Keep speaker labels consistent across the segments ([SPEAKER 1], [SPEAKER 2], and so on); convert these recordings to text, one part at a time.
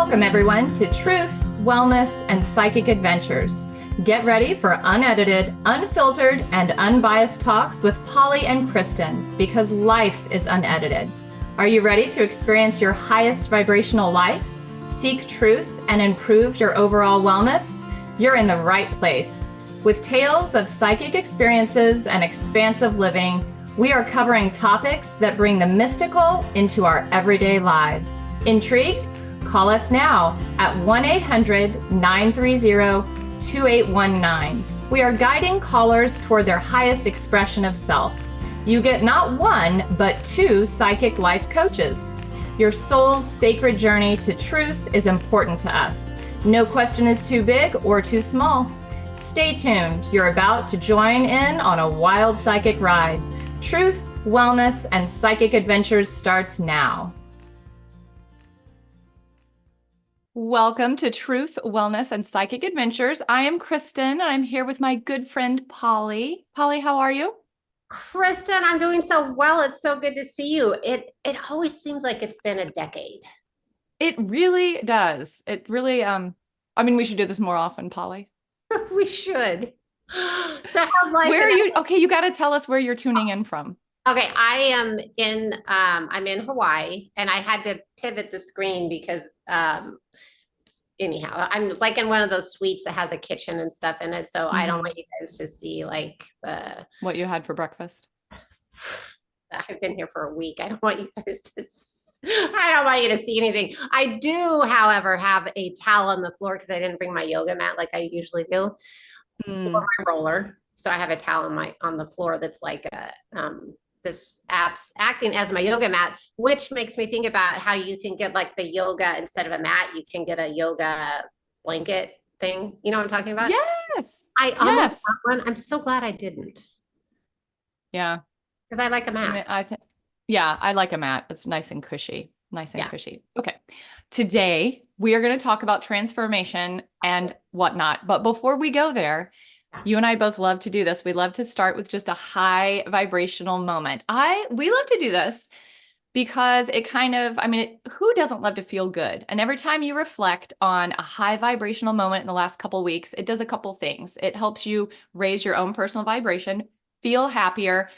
[SPEAKER 1] Welcome, everyone, to Truth, Wellness, and Psychic Adventures. Get ready for unedited, unfiltered, and unbiased talks with Polly and Kristin, because life is unedited. Are you ready to experience your highest vibrational life, seek truth, and improve your overall wellness? You're in the right place. With tales of psychic experiences and expansive living, we are covering topics that bring the mystical into our everyday lives. Intrigued? Call us now at 1-800-930-2819. We are guiding callers toward their highest expression of self. You get not one, but two psychic life coaches. Your soul's sacred journey to truth is important to us. No question is too big or too small. Stay tuned. You're about to join in on a wild psychic ride. Truth, Wellness, and Psychic Adventures starts now. Welcome to Truth, Wellness, and Psychic Adventures. I am Kristin, and I'm here with my good friend, Polly. Polly, how are you?
[SPEAKER 2] Kristin, I'm doing so well. It's so good to see you. It always seems like it's been a decade.
[SPEAKER 1] It really does. It really, we should do this more often, Polly.
[SPEAKER 2] We should. So how's life?
[SPEAKER 1] Where are you? Okay, you got to tell us where you're tuning in from.
[SPEAKER 2] Okay, I'm in Hawaii, and I had to pivot the screen because, anyhow, I'm like in one of those suites that has a kitchen and stuff in it. So I don't want you guys to see like
[SPEAKER 1] what you had for breakfast.
[SPEAKER 2] I've been here for a week. I don't want you guys to I don't want you to see anything. I do, however, have a towel on the floor because I didn't bring my yoga mat like I usually do, or my roller. So I have a towel on the floor that's like this app's acting as my yoga mat, which makes me think about how you can get like the yoga instead of a mat. You can get a yoga blanket thing. You know what I'm talking about?
[SPEAKER 1] Yes.
[SPEAKER 2] I almost got one. I'm so glad I didn't.
[SPEAKER 1] Yeah.
[SPEAKER 2] Because I like a mat.
[SPEAKER 1] I like a mat. It's nice and cushy. Cushy. Okay. Today, we are going to talk about transformation and whatnot. But before we go there, you and I both love to do this. We love to start with just a high vibrational moment. We love to do this because it kind of, who doesn't love to feel good? And every time you reflect on a high vibrational moment in the last couple of weeks, it does a couple things. It helps you raise your own personal vibration, feel happier,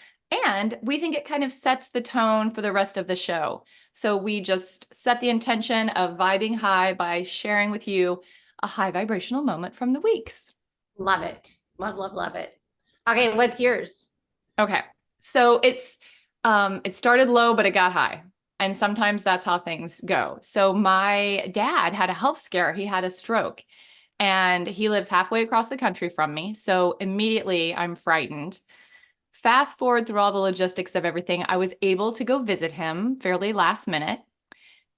[SPEAKER 1] and we think it kind of sets the tone for the rest of the show. So we just set the intention of vibing high by sharing with you a high vibrational moment from the weeks.
[SPEAKER 2] Love it. Love it. Okay, what's yours?
[SPEAKER 1] Okay. So it started low, but it got high. And sometimes that's how things go. So my dad had a health scare. He had a stroke, and he lives halfway across the country from me. So immediately I'm frightened. Fast forward through all the logistics of everything, I was able to go visit him fairly last minute.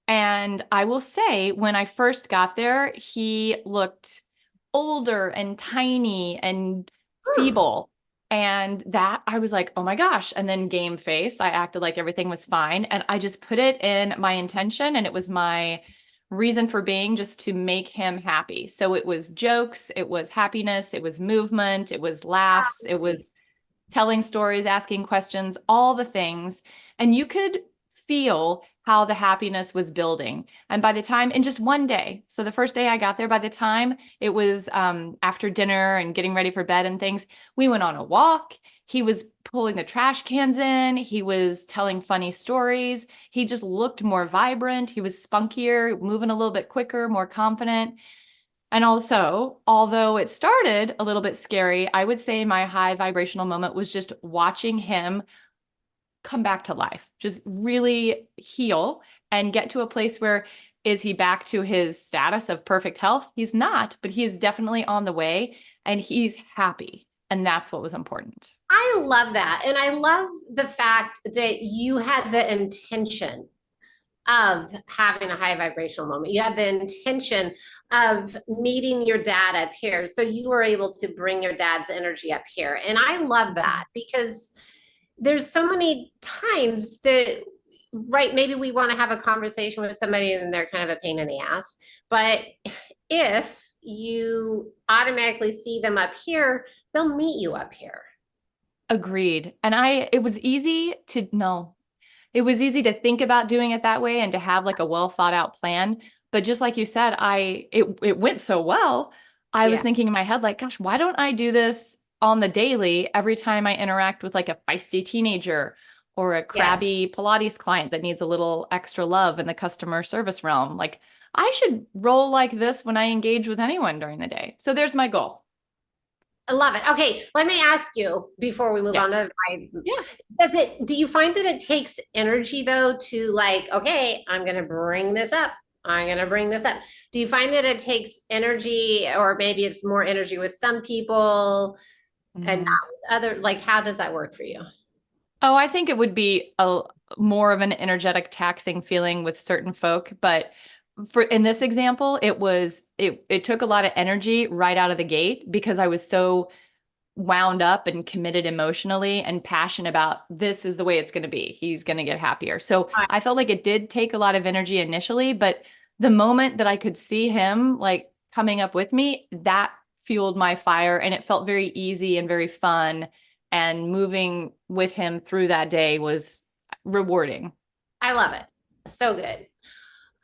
[SPEAKER 1] And I will say, when I first got there, he looked older and tiny and feeble. And that I was like, oh my gosh. And then game face, I acted like everything was fine. And I just put it in my intention, and it was my reason for being, just to make him happy. So it was jokes, it was happiness, it was movement, it was laughs, it was telling stories, asking questions, all the things. And you could feel how the happiness was building. And by the time, in just one day, so the first day I got there, by the time it was after dinner and getting ready for bed and things, we went on a walk. He was pulling the trash cans in. He was telling funny stories. He just looked more vibrant. He was spunkier, moving a little bit quicker, more confident. And also, although it started a little bit scary, I would say my high vibrational moment was just watching him come back to life, just really heal and get to a place where, is he back to his status of perfect health? He's not, but he is definitely on the way, and he's happy. And that's what was important.
[SPEAKER 2] I love that. And I love the fact that you had the intention of having a high vibrational moment. You had the intention of meeting your dad up here. So you were able to bring your dad's energy up here. And I love that, because there's so many times that, right, maybe we want to have a conversation with somebody and they're kind of a pain in the ass. But if you automatically see them up here, they'll meet you up here.
[SPEAKER 1] Agreed. And it was easy to think about doing it that way and to have like a well thought out plan. But just like you said, it went so well. I was
[SPEAKER 2] Yeah.
[SPEAKER 1] thinking in my head, like, gosh, why don't I do this on the daily every time I interact with like a feisty teenager or a
[SPEAKER 2] Yes.
[SPEAKER 1] crabby Pilates client that needs a little extra love in the customer service realm? Like, I should roll like this when I engage with anyone during the day. So there's my goal.
[SPEAKER 2] I love it. Okay, let me ask you before we move on
[SPEAKER 1] Yes.
[SPEAKER 2] to
[SPEAKER 1] Yeah.
[SPEAKER 2] do you find that it takes energy though to like, okay, I'm gonna bring this up. I'm gonna bring this up. Do you find that it takes energy, or maybe it's more energy with some people and not
[SPEAKER 1] Mhm.
[SPEAKER 2] with other, like how does that work for you?
[SPEAKER 1] Oh, I think it would be a more of an energetic taxing feeling with certain folk, but for in this example, it took a lot of energy right out of the gate because I was so wound up and committed emotionally and passionate about this is the way it's going to be. He's going to get happier. So I felt like it did take a lot of energy initially, but the moment that I could see him like coming up with me, that fueled my fire and it felt very easy and very fun. And moving with him through that day was rewarding.
[SPEAKER 2] I love it. So good.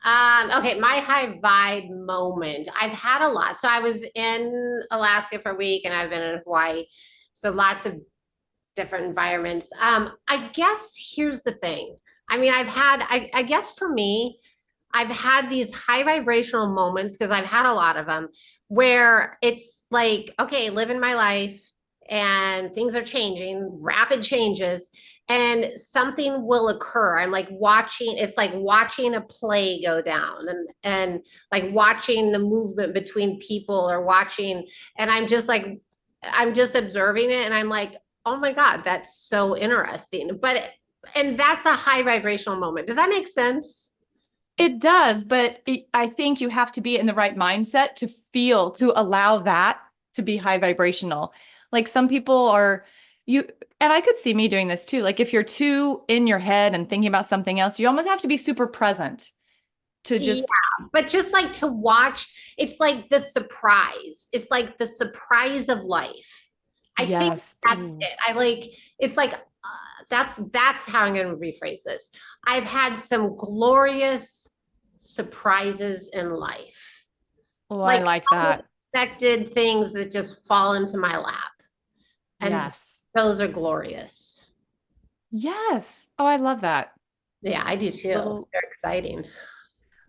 [SPEAKER 2] Okay, my high vibe moment. I've had a lot. So I was in Alaska for a week and I've been in Hawaii. So lots of different environments. I guess here's the thing. I mean, I guess for me, I've had these high vibrational moments because I've had a lot of them where it's like, okay, living my life and things are changing, rapid changes, and something will occur. I'm like watching, it's like watching a play go down and like watching the movement between people or watching, and I'm just like, I'm just observing it and I'm like, oh my God, that's so interesting. And that's a high vibrational moment. Does that make sense?
[SPEAKER 1] It does, but I think you have to be in the right mindset to feel, to allow that to be high vibrational. Like some people are, you, and I could see me doing this too. Like if you're too in your head and thinking about something else, you almost have to be super present to
[SPEAKER 2] Yeah,
[SPEAKER 1] just,
[SPEAKER 2] but just like to watch, it's like the surprise. It's like the surprise of life. I think
[SPEAKER 1] yes.
[SPEAKER 2] that's
[SPEAKER 1] Ooh.
[SPEAKER 2] it. It's like that's how I'm going to rephrase this. I've had some glorious surprises in life,
[SPEAKER 1] Oh, I
[SPEAKER 2] like
[SPEAKER 1] like that.
[SPEAKER 2] unexpected things that just fall into my lap, and
[SPEAKER 1] Yes.
[SPEAKER 2] those are glorious.
[SPEAKER 1] Yes. Oh, I love that.
[SPEAKER 2] Yeah, I do too.
[SPEAKER 1] Little,
[SPEAKER 2] They're exciting.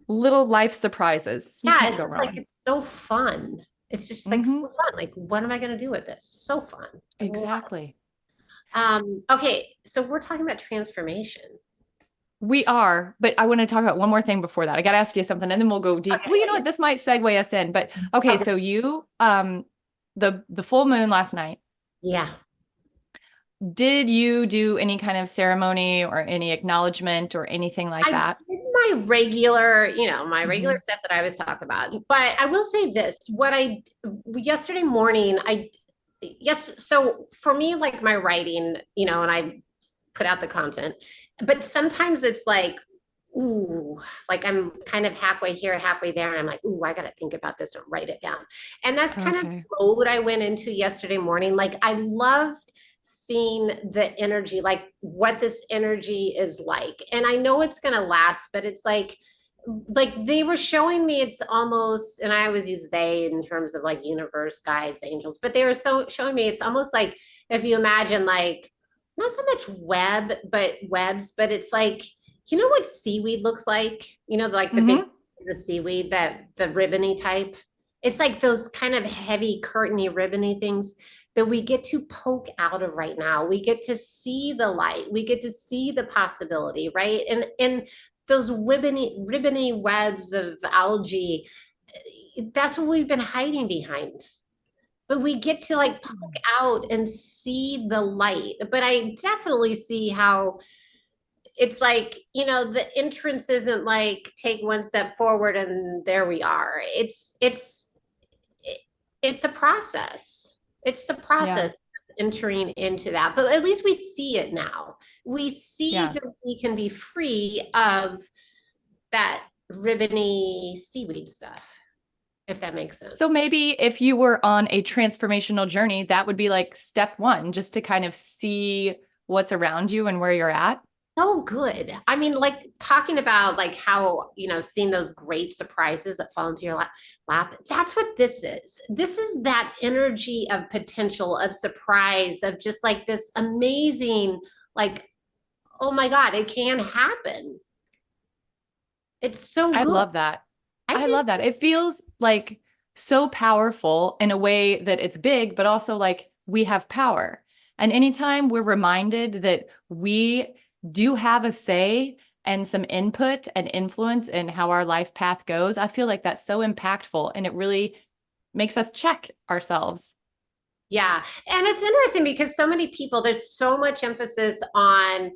[SPEAKER 1] little life surprises. You
[SPEAKER 2] Yeah,
[SPEAKER 1] can't
[SPEAKER 2] it's
[SPEAKER 1] go
[SPEAKER 2] just like
[SPEAKER 1] wrong.
[SPEAKER 2] it's so fun. It's just like so
[SPEAKER 1] Hmm.
[SPEAKER 2] fun. Like, what am I going to do with this? So fun. I love it.
[SPEAKER 1] Exactly.
[SPEAKER 2] Okay, so we're talking about transformation.
[SPEAKER 1] We are, but I want to talk about one more thing before that. I got to ask you something and then we'll go deep.
[SPEAKER 2] Okay,
[SPEAKER 1] Well, you know what? This might segue us in, but okay.
[SPEAKER 2] okay.
[SPEAKER 1] So you, the full moon last night,
[SPEAKER 2] Yeah,
[SPEAKER 1] did you do any kind of ceremony or any acknowledgement or anything like
[SPEAKER 2] I
[SPEAKER 1] that?
[SPEAKER 2] did my regular, my regular
[SPEAKER 1] Hmm.
[SPEAKER 2] stuff that I always talk about. But I will say this: yesterday morning, yes. So for me, like my writing, and I put out the content, but sometimes it's like, ooh, like I'm kind of halfway here, halfway there, and I'm like, ooh, I got to think about this and write it down. And that's kind of the
[SPEAKER 1] Okay.
[SPEAKER 2] mode I went into yesterday morning. Like I loved seeing the energy, like what this energy is like. And I know it's going to last, but it's like they were showing me it's almost, and I always use they in terms of like universe, guides, angels, but they were so showing me it's almost like if you imagine like not so much webs, but it's like, what seaweed looks like? Like the big
[SPEAKER 1] Hmm.
[SPEAKER 2] pieces of seaweed, that the ribbony type. It's like those kind of heavy curtainy ribbony things that we get to poke out of right now. We get to see the light. We get to see the possibility, right? And those ribbony webs of algae, that's what we've been hiding behind. But we get to like poke out and see the light. But I definitely see how it's like, the entrance isn't like take one step forward and there we are. It's a process. It's a
[SPEAKER 1] Yeah.
[SPEAKER 2] process entering into that. But at least we see it now. We see
[SPEAKER 1] Yeah.
[SPEAKER 2] that we can be free of that ribbony seaweed stuff, if that makes
[SPEAKER 1] So
[SPEAKER 2] sense.
[SPEAKER 1] maybe if you were on a transformational journey, that would be like step one, just to kind of see what's around you and where you're at.
[SPEAKER 2] So good. I mean, like talking about like how, seeing those great surprises that fall into your lap. That's what this is. This is that energy of potential, of surprise, of just like this amazing, like, oh my God, it can happen. It's so
[SPEAKER 1] I
[SPEAKER 2] good.
[SPEAKER 1] love that.
[SPEAKER 2] I
[SPEAKER 1] I
[SPEAKER 2] did.
[SPEAKER 1] love that. It feels like so powerful in a way that it's big, but also like we have power. And anytime we're reminded that we do have a say and some input and influence in how our life path goes, I feel like that's so impactful and it really makes us check ourselves.
[SPEAKER 2] Yeah. And it's interesting because so many people, there's so much emphasis on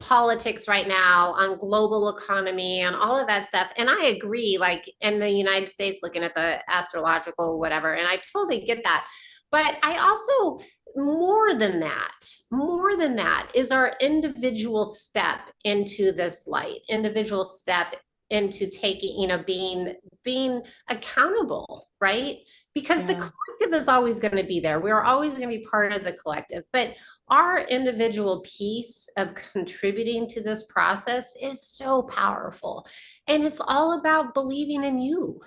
[SPEAKER 2] politics right now, on global economy, and all of that stuff. And I agree, like in the United States, looking at the astrological, whatever, and I totally get that. But I also, more than that is our individual step into this light, individual step into taking, being accountable, right? Because the
[SPEAKER 1] Yeah.
[SPEAKER 2] collective is always going to be there. We're always going to be part of the collective. But our individual piece of contributing to this process is so powerful. And it's all about believing in you.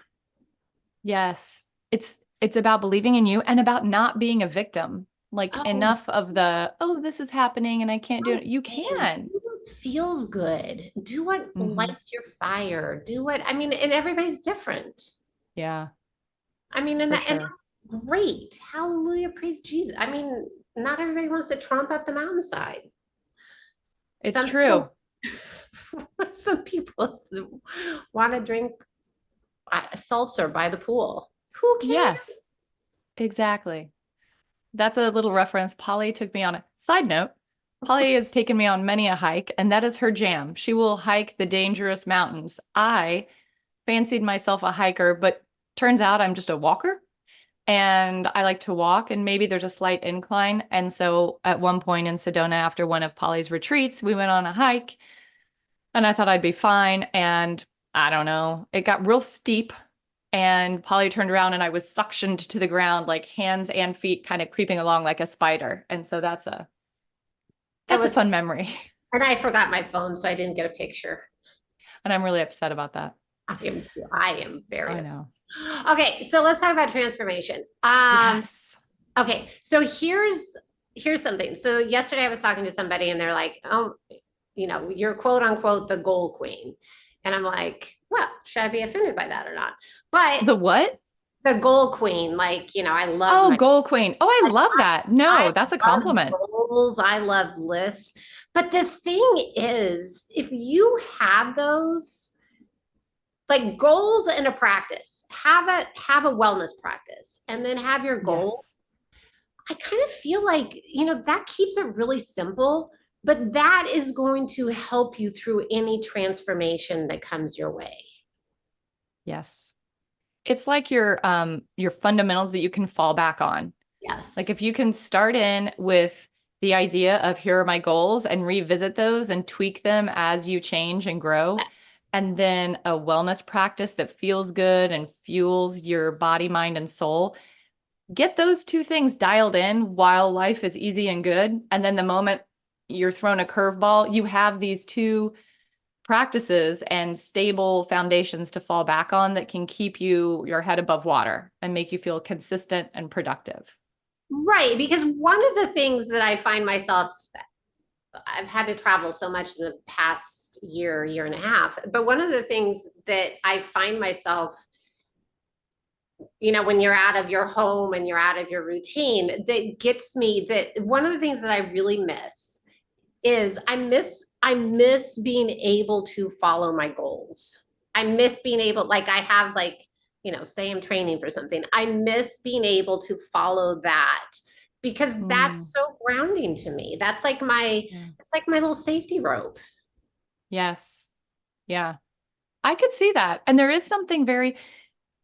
[SPEAKER 1] Yes. It's about believing in you and about not being a victim. Like
[SPEAKER 2] Oh,
[SPEAKER 1] enough of the, oh, this is happening and I can't do
[SPEAKER 2] oh
[SPEAKER 1] it. You
[SPEAKER 2] man,
[SPEAKER 1] can.
[SPEAKER 2] do what feels good. Do what
[SPEAKER 1] Hmm.
[SPEAKER 2] lights your fire. Do what, I mean, and everybody's different.
[SPEAKER 1] Yeah,
[SPEAKER 2] I mean, and
[SPEAKER 1] for
[SPEAKER 2] and
[SPEAKER 1] sure.
[SPEAKER 2] that's great. Hallelujah, praise Jesus. I mean, not everybody wants to tromp up the mountainside.
[SPEAKER 1] It's
[SPEAKER 2] Some
[SPEAKER 1] true.
[SPEAKER 2] people, some people want to drink seltzer by the pool. Who cares?
[SPEAKER 1] Yes, exactly. That's a little reference. Polly took me on a side note. Polly has taken me on many a hike, and that is her jam. She will hike the dangerous mountains. I fancied myself a hiker, but turns out I'm just a walker. And I like to walk, and maybe there's a slight incline. And so at one point in Sedona, after one of Polly's retreats, we went on a hike, and I thought I'd be fine. And I don't know, it got real steep. And Polly turned around, and I was suctioned to the ground, like hands and feet kind of creeping along like a spider. And so
[SPEAKER 2] It
[SPEAKER 1] that's a
[SPEAKER 2] was,
[SPEAKER 1] fun memory.
[SPEAKER 2] and I forgot my phone, so I didn't get a picture.
[SPEAKER 1] And I'm really upset about that.
[SPEAKER 2] I am very
[SPEAKER 1] I
[SPEAKER 2] upset.
[SPEAKER 1] know.
[SPEAKER 2] Okay, so let's talk about transformation.
[SPEAKER 1] Yes.
[SPEAKER 2] Okay, so here's something. So yesterday I was talking to somebody and they're like, "Oh, you're quote unquote the goal queen." And I'm like, "Well, should I be offended by that or not?" But
[SPEAKER 1] The what?
[SPEAKER 2] the goal queen, like, I love
[SPEAKER 1] Oh,
[SPEAKER 2] my
[SPEAKER 1] goal queen. Oh, I
[SPEAKER 2] like
[SPEAKER 1] love that.
[SPEAKER 2] I
[SPEAKER 1] No, that's a
[SPEAKER 2] love
[SPEAKER 1] compliment.
[SPEAKER 2] goals, I love lists. But the thing is, if you have those like goals in a practice, have a wellness practice and then have your goal.
[SPEAKER 1] Yes.
[SPEAKER 2] I kind of feel like, that keeps it really simple, but that is going to help you through any transformation that comes your way.
[SPEAKER 1] Yes. It's like your fundamentals that you can fall back on. Like
[SPEAKER 2] Yes.
[SPEAKER 1] if you can start in with the idea of here are my goals and revisit those and tweak them as you change and grow, and then a wellness practice that feels good and fuels your body, mind, and soul. Get those two things dialed in while life is easy and good. And then the moment you're thrown a curveball, you have these two practices and stable foundations to fall back on that can keep your head above water and make you feel consistent and productive.
[SPEAKER 2] Right. Because one of the things that I find myself, I've had to travel so much in the past year and a half, but one of the things that I find myself, when you're out of your home and you're out of your routine, that gets me, that one of the things that I really miss is I miss being able to follow my goals. I miss being able, like I have like, say I'm training for something. I miss being able to follow that because
[SPEAKER 1] Mm,
[SPEAKER 2] that's so grounding to me. That's like
[SPEAKER 1] yeah.
[SPEAKER 2] it's like my little safety rope.
[SPEAKER 1] Yes. Yeah. I could see that. And there is something very,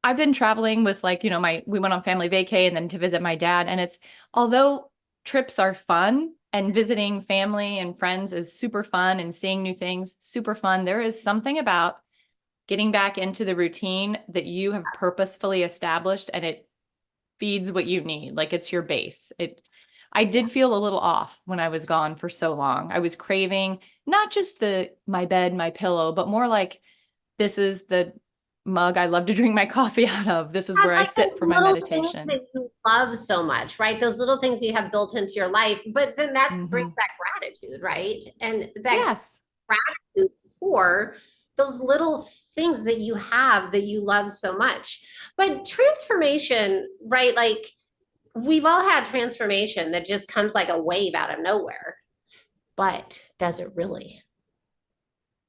[SPEAKER 1] I've been traveling with like, we went on family vacay and then to visit my dad. And it's, although trips are fun and visiting family and friends is super fun and seeing new things, super fun, there is something about getting back into the routine that you have purposefully established and it feeds what you need. Like it's your base. I did feel a little off when I was gone for so long. I was craving not just my bed, my pillow, but more like this is the mug I love to drink my coffee out of. This is
[SPEAKER 2] It's
[SPEAKER 1] where I
[SPEAKER 2] like
[SPEAKER 1] sit
[SPEAKER 2] those
[SPEAKER 1] for my
[SPEAKER 2] little things
[SPEAKER 1] meditation.
[SPEAKER 2] that you love so much, right? Those little things you have built into your life, but then that
[SPEAKER 1] Hmm.
[SPEAKER 2] brings that gratitude, right? And that
[SPEAKER 1] Yes.
[SPEAKER 2] gratitude for those little things that you have that you love so much. But transformation, right? Like we've all had transformation that just comes like a wave out of nowhere, but does it really?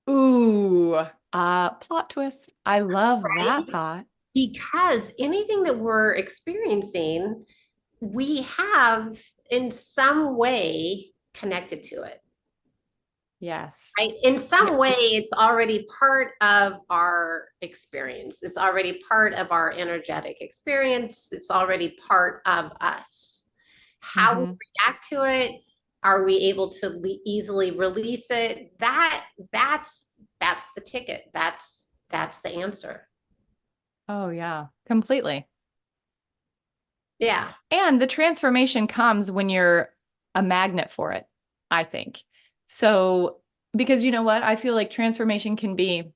[SPEAKER 1] Ooh, plot twist. I love that
[SPEAKER 2] Right?
[SPEAKER 1] thought.
[SPEAKER 2] Because anything that we're experiencing, we have in some way connected to it.
[SPEAKER 1] Yes.
[SPEAKER 2] Right? In
[SPEAKER 1] Yeah.
[SPEAKER 2] some way, it's already part of our experience. It's already part of our energetic experience. It's already part of us. How we
[SPEAKER 1] Hmm.
[SPEAKER 2] react to it, are we able to easily release it? That's the ticket. That's the answer.
[SPEAKER 1] Oh, yeah, completely.
[SPEAKER 2] Yeah.
[SPEAKER 1] And the transformation comes when you're a magnet for it, I think. So, because you know what? I feel like transformation can be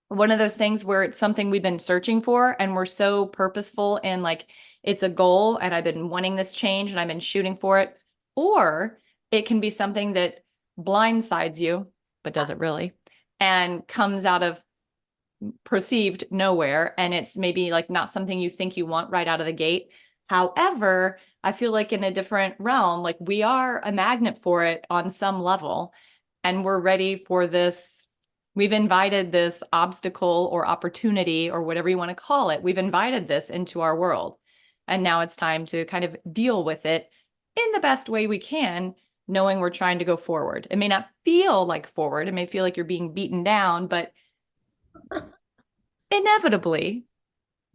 [SPEAKER 1] one of those things where it's something we've been searching for and we're so purposeful and like it's a goal and I've been wanting this change and I've been shooting for it. Or it can be something that blindsides you, but doesn't really, and comes out of perceived nowhere. And it's maybe like not something you think you want right out of the gate. However, I feel like in a different realm, like we are a magnet for it on some level, and we're ready for this. We've invited this obstacle or opportunity or whatever you want to call it. We've invited this into our world. And now it's time to kind of deal with it in the best way we can, knowing we're trying to go forward. It may not feel like forward, it may feel like you're being beaten down, but inevitably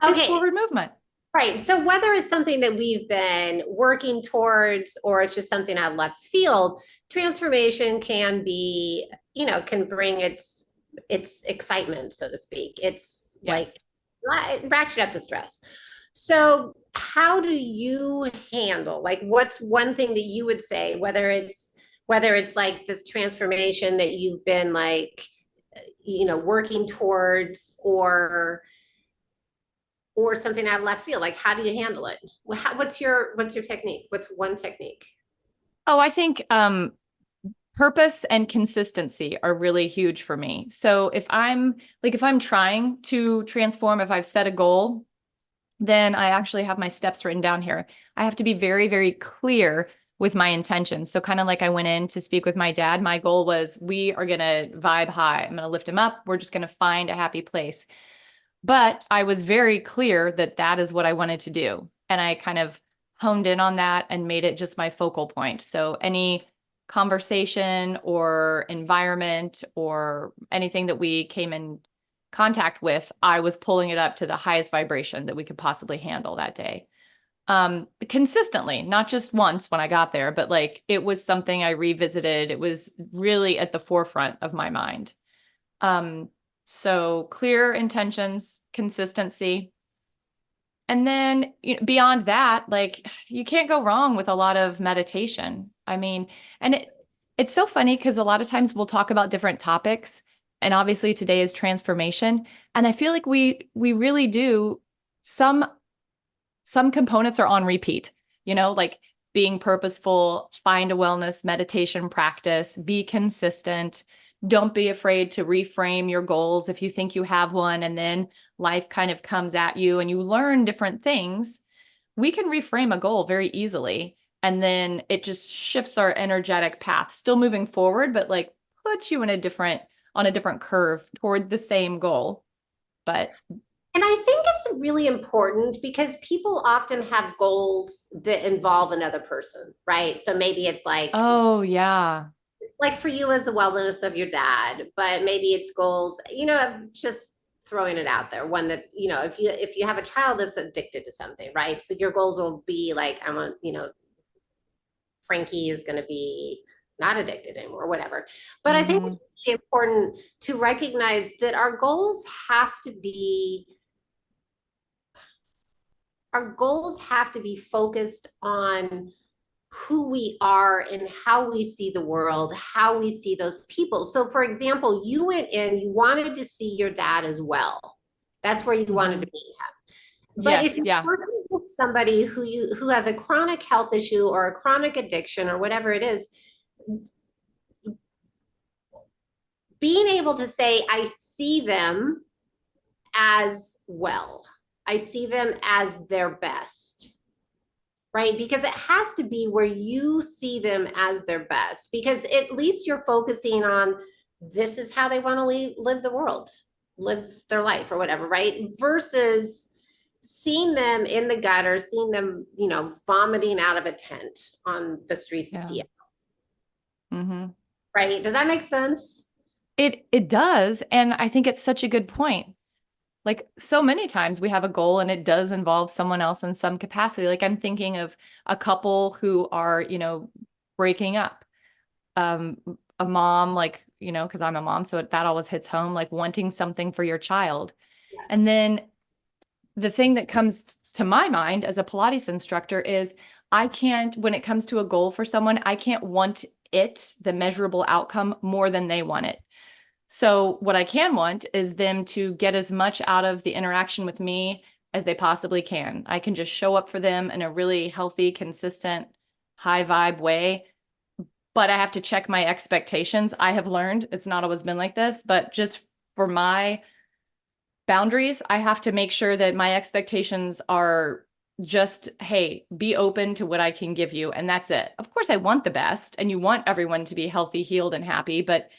[SPEAKER 1] it's
[SPEAKER 2] Okay.
[SPEAKER 1] forward movement.
[SPEAKER 2] Right. So whether it's something that we've been working towards or it's just something out of left field, transformation can be, can bring its excitement, so to speak. It's like
[SPEAKER 1] Yes.
[SPEAKER 2] ratchet up the stress. So how do you handle like what's one thing that you would say, whether it's like this transformation that you've been like, working towards or something out of left field? Like, how do you handle it? What's your technique? What's one technique?
[SPEAKER 1] Oh, I think purpose and consistency are really huge for me. So if I'm trying to transform, if I've set a goal, then I actually have my steps written down here. I have to be very, very clear with my intentions. So kind of like I went in to speak with my dad, my goal was we are going to vibe high. I'm going to lift him up. We're just going to find a happy place. But I was very clear that that is what I wanted to do. And I kind of honed in on that and made it just my focal point. So any conversation or environment or anything that we came in contact with, I was pulling it up to the highest vibration that we could possibly handle that day. Consistently, not just once when I got there, but like it was something I revisited. It was really at the forefront of my mind. Um, so clear intentions, consistency. And then beyond that, like you can't go wrong with a lot of meditation. I mean, and it's so funny because a lot of times we'll talk about different topics, and obviously today is transformation. And I feel like we really do some some components are on repeat, like being purposeful, find a wellness meditation practice, be consistent. Don't be afraid to reframe your goals if you think you have one and then life kind of comes at you and you learn different things. We can reframe a goal very easily. And then it just shifts our energetic path, still moving forward, but like puts you on a different curve toward the same goal. But
[SPEAKER 2] And I think it's really important because people often have goals that involve another person, right? So maybe it's
[SPEAKER 1] oh yeah.
[SPEAKER 2] like for you as the wellness of your dad, but maybe it's goals, just throwing it out there. One that, if you have a child that's addicted to something, right? So your goals will be like, Frankie is going to be not addicted anymore, whatever. But I think
[SPEAKER 1] Mm-hmm.
[SPEAKER 2] it's really important to recognize that our goals have to be focused on who we are and how we see the world, how we see those people. So for example, you went in, you wanted to see your dad as well. That's where you wanted to meet him. But if
[SPEAKER 1] Yes.
[SPEAKER 2] you're
[SPEAKER 1] Yeah.
[SPEAKER 2] working with somebody who has a chronic health issue or a chronic addiction or whatever it is, being able to say, I see them as well. I see them as their best, right? Because it has to be where you see them as their best, because at least you're focusing on this is how they want to live the world, live their life or whatever, right? Versus seeing them in the gutter, seeing them, you know, vomiting out of a tent on the streets of
[SPEAKER 1] Yeah.
[SPEAKER 2] Seattle.
[SPEAKER 1] Mm-hmm.
[SPEAKER 2] Right? Does that make sense?
[SPEAKER 1] It does. And I think it's such a good point. Like so many times we have a goal and it does involve someone else in some capacity. Like I'm thinking of a couple who are, breaking up. A mom, like, because I'm a mom, so that always hits home, like wanting something for your child. And
[SPEAKER 2] Yes.
[SPEAKER 1] then the thing that comes to my mind as a Pilates instructor is I can't, when it comes to a goal for someone, I can't want it, the measurable outcome, more than they want it. So what I can want is them to get as much out of the interaction with me as they possibly can. I can just show up for them in a really healthy, consistent, high vibe way. But I have to check my expectations. I have learned it's not always been like this, but just for my boundaries, I have to make sure that my expectations are just, hey, be open to what I can give you. And that's it. Of course, I want the best and you want everyone to be healthy, healed, and happy. But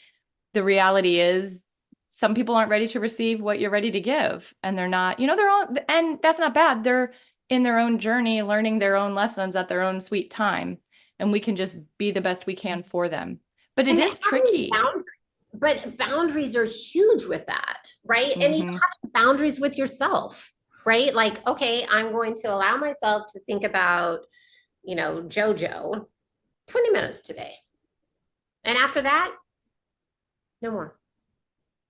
[SPEAKER 1] the reality is some people aren't ready to receive what you're ready to give. And they're not, they're all, and that's not bad. They're in their own journey, learning their own lessons at their own sweet time. And we can just be the best we can for them. But it
[SPEAKER 2] And
[SPEAKER 1] is
[SPEAKER 2] having
[SPEAKER 1] tricky.
[SPEAKER 2] boundaries, but boundaries are huge with that, right? And even
[SPEAKER 1] Mm-hmm.
[SPEAKER 2] having boundaries with yourself, right? Like, okay, I'm going to allow myself to think about, JoJo 20 minutes today. And after that, no more.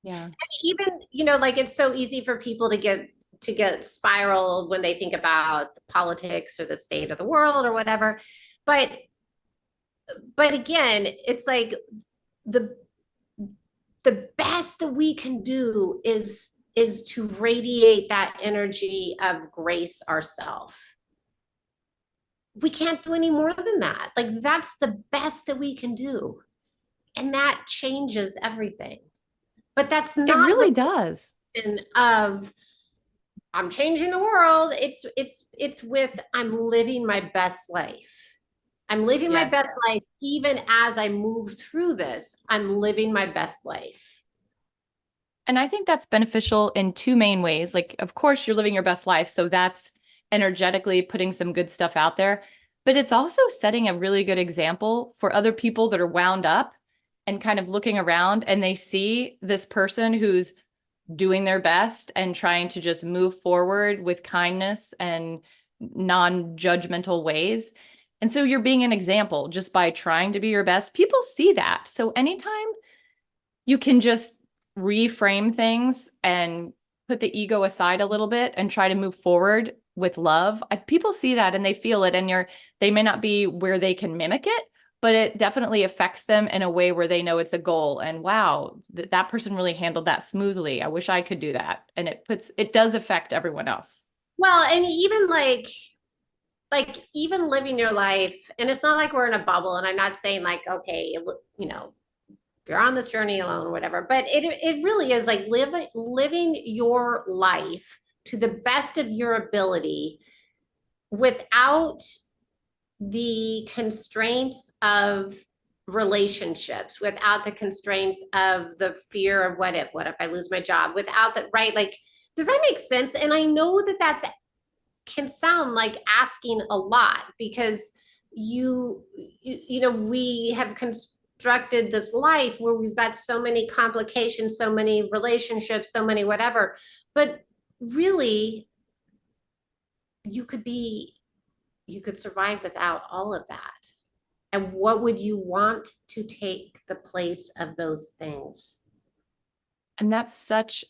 [SPEAKER 1] Yeah.
[SPEAKER 2] Even, like it's so easy for people to get spiraled when they think about the politics or the state of the world or whatever. But again, it's like the the best that we can do is to radiate that energy of grace ourselves. We can't do any more than that. Like that's the best that we can do. And that changes everything. But that's
[SPEAKER 1] It
[SPEAKER 2] not
[SPEAKER 1] really
[SPEAKER 2] the
[SPEAKER 1] does.
[SPEAKER 2] question of I'm changing the world. It's with I'm living my best life. I'm living my best
[SPEAKER 1] Yes.
[SPEAKER 2] life even as I move through this. I'm living my best life.
[SPEAKER 1] And I think that's beneficial in two main ways. Like, of course, you're living your best life. So that's energetically putting some good stuff out there. But it's also setting a really good example for other people that are wound up and kind of looking around and they see this person who's doing their best and trying to just move forward with kindness and non-judgmental ways. And so you're being an example just by trying to be your best. People see that. So anytime you can just reframe things and put the ego aside a little bit and try to move forward with love, people see that and they feel it, and they may not be where they can mimic it, but it definitely affects them in a way where they know it's a goal. And wow, that person really handled that smoothly. I wish I could do that. And it does affect everyone else.
[SPEAKER 2] Well, and even even living your life, and it's not like we're in a bubble, and I'm not saying like, okay, you're on this journey alone or whatever, but it really is like living your life to the best of your ability without the constraints of relationships, without the constraints of the fear of what if I lose my job, without that, right? Like, does that make sense? And I know that that's can sound like asking a lot because we have constructed this life where we've got so many complications, so many relationships, so many whatever, but really you could survive without all of that. And what would you want to take the place of those things?
[SPEAKER 1] And that's it's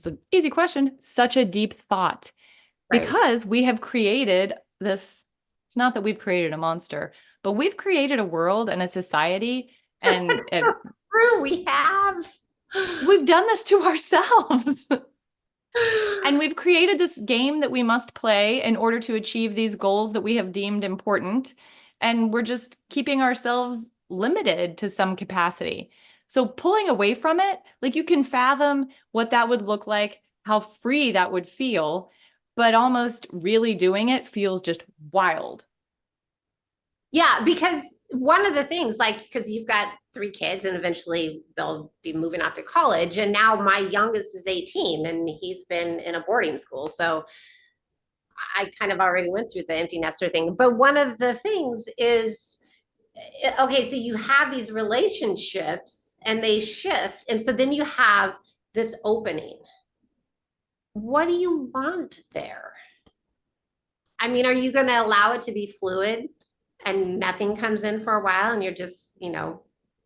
[SPEAKER 1] an easy question, such a deep thought,
[SPEAKER 2] Right.
[SPEAKER 1] because we have created this It's not that we've created a monster, but we've created a world and a society, and
[SPEAKER 2] That's so true. We have.
[SPEAKER 1] we've done this to ourselves. And we've created this game that we must play in order to achieve these goals that we have deemed important. And we're just keeping ourselves limited to some capacity. So pulling away from it, like you can fathom what that would look like, how free that would feel, but almost really doing it feels just wild.
[SPEAKER 2] Yeah, because one of the things, like, because you've got 3 kids and eventually they'll be moving off to college. And now my youngest is 18 and he's been in a boarding school. So I kind of already went through the empty nester thing. But one of the things is, okay, so you have these relationships and they shift. And so then you have this opening. What do you want there? I mean, are you going to allow it to be fluid and nothing comes in for a while and you're just,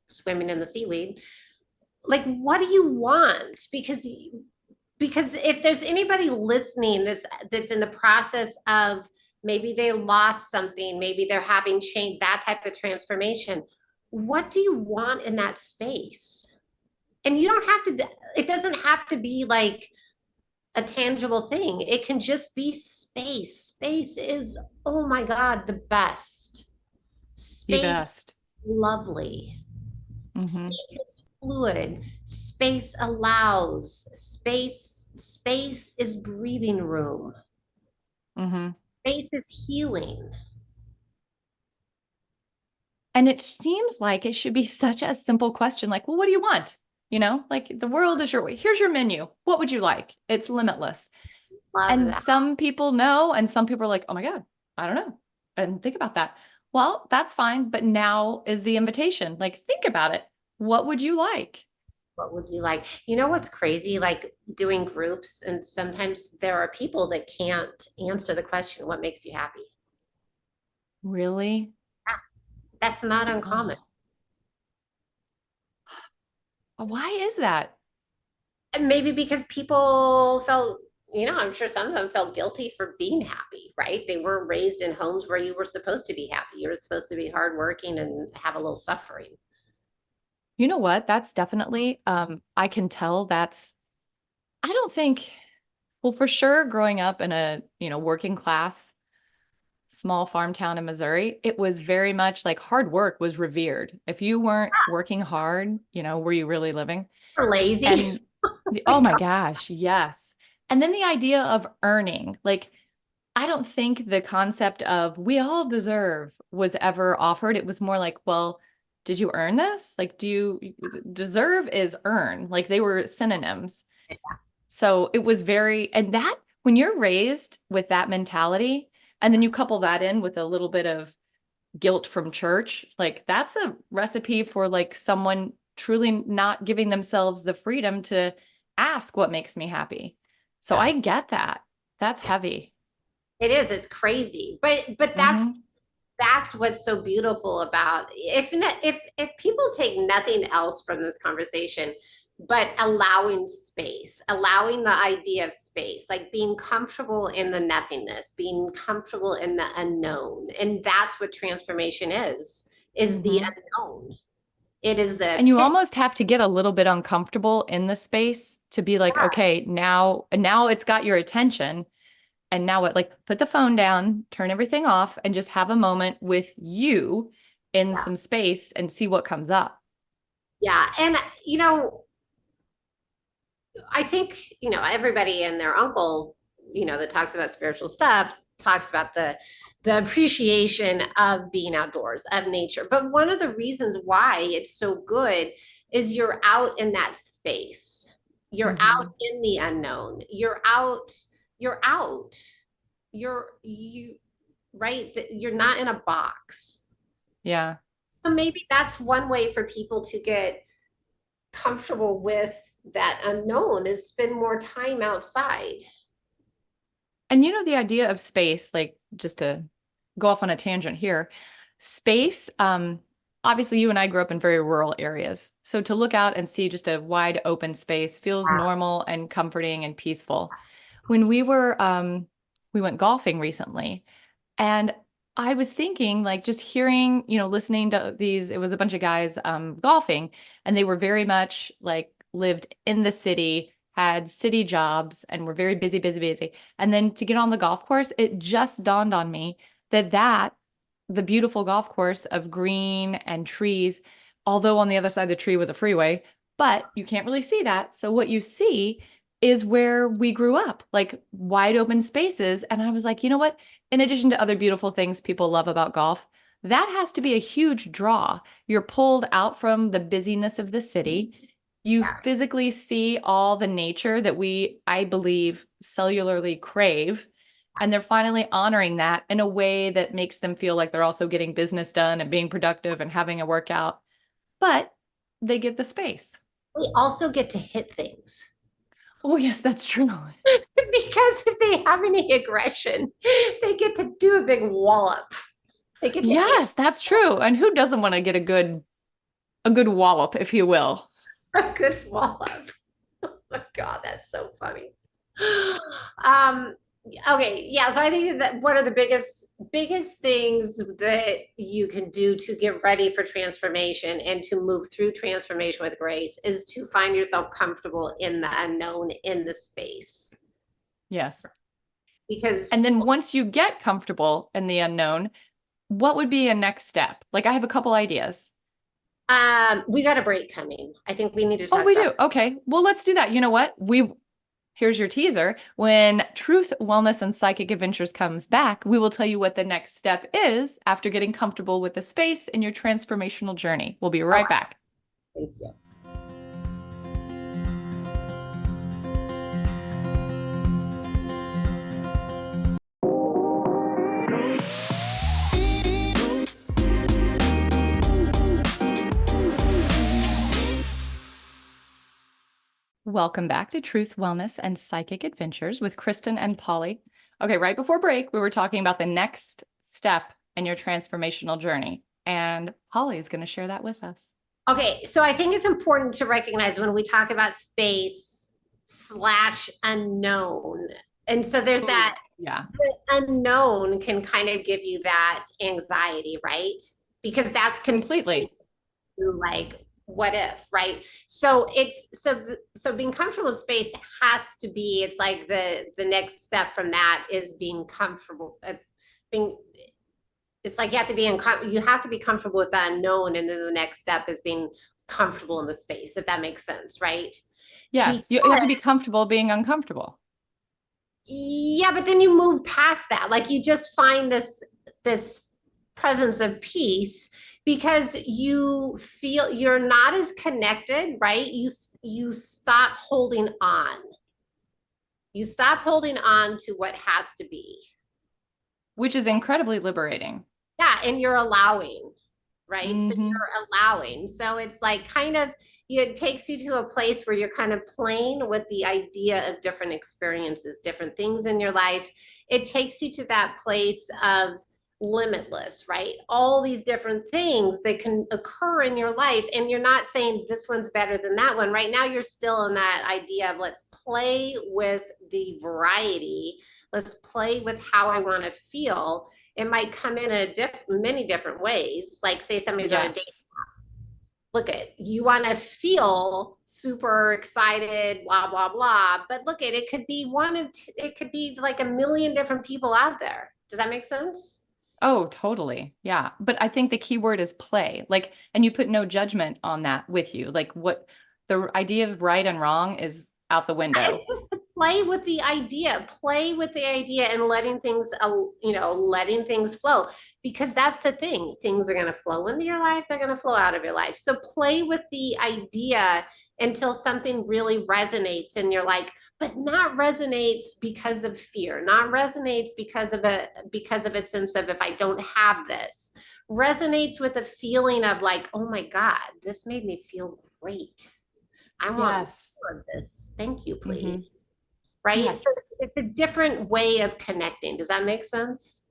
[SPEAKER 2] swimming in the seaweed? Like, what do you want? Because if there's anybody listening that's in the process of maybe they lost something, maybe they're having change, that type of transformation, what do you want in that space? And you don't have to, it doesn't have to be like a tangible thing. It can just be space. Space is, oh my God, the best.
[SPEAKER 1] The
[SPEAKER 2] Space,
[SPEAKER 1] best.
[SPEAKER 2] lovely.
[SPEAKER 1] Mm-hmm.
[SPEAKER 2] Space is fluid. Space allows. Space is breathing room.
[SPEAKER 1] Mm-hmm.
[SPEAKER 2] Space is healing.
[SPEAKER 1] And it seems like it should be such a simple question, like, well, what do you want? Like the world is your way. Here's your menu. What would you like? It's limitless.
[SPEAKER 2] Love
[SPEAKER 1] And
[SPEAKER 2] that.
[SPEAKER 1] some people know, and some people are like, oh my God, I don't know. I didn't think about that. Well, that's fine. But now is the invitation. Like, think about it. What would you like?
[SPEAKER 2] What would you like? You know what's crazy? Like doing groups, and sometimes there are people that can't answer the question, what makes you happy?
[SPEAKER 1] Really?
[SPEAKER 2] Yeah, that's not
[SPEAKER 1] Oh,
[SPEAKER 2] uncommon.
[SPEAKER 1] why is that?
[SPEAKER 2] And maybe because people felt, I'm sure some of them felt guilty for being happy, right? They weren't raised in homes where you were supposed to be happy. You were supposed to be hardworking and have a little suffering.
[SPEAKER 1] You know what? That's definitely, I can tell I don't think, well, for sure, growing up in a, working class small farm town in Missouri, it was very much like hard work was revered. If you weren't working hard, were you really living?
[SPEAKER 2] Or lazy.
[SPEAKER 1] And oh my gosh, yes. And then the idea of earning, like, I don't think the concept of we all deserve was ever offered. It was more like, well, did you earn this? Like, do you deserve is earn? Like they were synonyms. So it was very, and that when you're raised with that mentality, and then you couple that in with a little bit of guilt from church, like that's a recipe for like someone truly not giving themselves the freedom to ask what makes me happy. So
[SPEAKER 2] Yeah.
[SPEAKER 1] I get that. That's heavy.
[SPEAKER 2] It is, it's crazy. But
[SPEAKER 1] Mm-hmm.
[SPEAKER 2] that's what's so beautiful about, if people take nothing else from this conversation but allowing space, allowing the idea of space, like being comfortable in the nothingness, being comfortable in the unknown. And that's what transformation is the
[SPEAKER 1] Mm-hmm.
[SPEAKER 2] unknown. It is the
[SPEAKER 1] And you
[SPEAKER 2] pit.
[SPEAKER 1] almost have to get a little bit uncomfortable in the space to be like, okay, now it's got your attention. And now what? Like put the phone down, turn everything off, and just have a moment with you in
[SPEAKER 2] Yeah.
[SPEAKER 1] some space and see what comes up.
[SPEAKER 2] Yeah. And I think, everybody and their uncle, that talks about spiritual stuff talks about the appreciation of being outdoors, of nature. But one of the reasons why it's so good is you're out in that space. You're out
[SPEAKER 1] Mm-hmm.
[SPEAKER 2] in the unknown. You're out. You right? You're not in a box.
[SPEAKER 1] Yeah.
[SPEAKER 2] So maybe that's one way for people to get comfortable with that unknown is spend more time outside.
[SPEAKER 1] And the idea of space, like just to go off on a tangent here, space, obviously you and I grew up in very rural areas. So to look out and see just a wide open space feels normal and comforting and peaceful. When we went golfing recently, and I was thinking like just hearing, listening to these, it was a bunch of guys golfing, and they were very much like lived in the city, had city jobs, and were very busy, busy, busy. And then to get on the golf course, it just dawned on me that the beautiful golf course of green and trees, although on the other side of the tree was a freeway, but you can't really see that. So what you see is where we grew up, like wide open spaces. And I was like, you know what? In addition to other beautiful things people love about golf, that has to be a huge draw. You're pulled out from the busyness of the city. You
[SPEAKER 2] Yeah.
[SPEAKER 1] physically see all the nature that we, I believe, cellularly crave. And they're finally honoring that in a way that makes them feel like they're also getting business done and being productive and having a workout. But they get the space.
[SPEAKER 2] We also get to hit things.
[SPEAKER 1] Oh, yes, that's true.
[SPEAKER 2] Because if they have any aggression, they get to do a big wallop. They get to hit
[SPEAKER 1] Yes, that's true. And who doesn't want to get a good wallop, if you will?
[SPEAKER 2] a good wallop. Oh my God, that's so funny. Um, okay, yeah. So I think that one of the biggest things that you can do to get ready for transformation and to move through transformation with grace is to find yourself comfortable in the unknown, in the space.
[SPEAKER 1] Yes. And
[SPEAKER 2] Because
[SPEAKER 1] then once you get comfortable in the unknown, what would be a next step? Like I have a couple ideas.
[SPEAKER 2] we got a break coming. I think we need to
[SPEAKER 1] Oh,
[SPEAKER 2] talk
[SPEAKER 1] we
[SPEAKER 2] about.
[SPEAKER 1] do. Okay. Well, let's do that. You know what? Here's your teaser. When Truth, Wellness, and Psychic Adventures comes back, we will tell you what the next step is after getting comfortable with the space in your transformational journey. We'll be right
[SPEAKER 2] Okay,
[SPEAKER 1] back.
[SPEAKER 2] thank you.
[SPEAKER 1] Welcome back to Truth, Wellness, and Psychic Adventures with Kristin and Polly. Okay, right before break, we were talking about the next step in your transformational journey, and Polly is going to share that with us.
[SPEAKER 2] Okay, so I think it's important to recognize when we talk about space slash unknown. And so there's that
[SPEAKER 1] Yeah,
[SPEAKER 2] the unknown can kind of give you that anxiety, right? Because that's constraining
[SPEAKER 1] completely.
[SPEAKER 2] you, like, what if, right? So so being comfortable in space has to be, it's like the next step from that is being comfortable, being it's like you have to be comfortable with the unknown, and then the next step is being comfortable in the space, if that makes sense, right?
[SPEAKER 1] Yes, you have
[SPEAKER 2] Because
[SPEAKER 1] to be comfortable being uncomfortable.
[SPEAKER 2] yeah, but then you move past that, like you just find this presence of peace because you feel you're not as connected, right? You stop holding on, you stop holding on to what has to be.
[SPEAKER 1] Which is incredibly liberating.
[SPEAKER 2] Yeah, and you're allowing, right? So
[SPEAKER 1] Hmm.
[SPEAKER 2] you're allowing. So it's like kind of, it takes you to a place where you're kind of playing with the idea of different experiences, different things in your life. It takes you to that place of limitless, right? All these different things that can occur in your life. And you're not saying this one's better than that one. Right now, you're still in that idea of let's play with the variety. Let's play with how I want to feel. It might come in many different ways. Like say somebody's on a date.
[SPEAKER 1] Yes.
[SPEAKER 2] Look at, you want to feel super excited, blah blah blah. But look at, it could be it could be like a million different people out there. Does that make sense?
[SPEAKER 1] Oh, totally. Yeah. But I think the key word is play. Like, and you put no judgment on that with you. Like what the idea of right and wrong is out the window.
[SPEAKER 2] It's just to play with the idea and letting things, letting things flow. Because that's the thing, things are going to flow into your life, they're going to flow out of your life. So play with the idea until something really resonates and you're like, but not resonates because of fear, not resonates because of a sense of if I don't have this, resonates with a feeling of like, oh my God, this made me feel great. I want
[SPEAKER 1] Yes.
[SPEAKER 2] more of this. Thank you,
[SPEAKER 1] Hmm.
[SPEAKER 2] please. Right? So
[SPEAKER 1] Yes.
[SPEAKER 2] it's a different way of connecting. Does that make sense?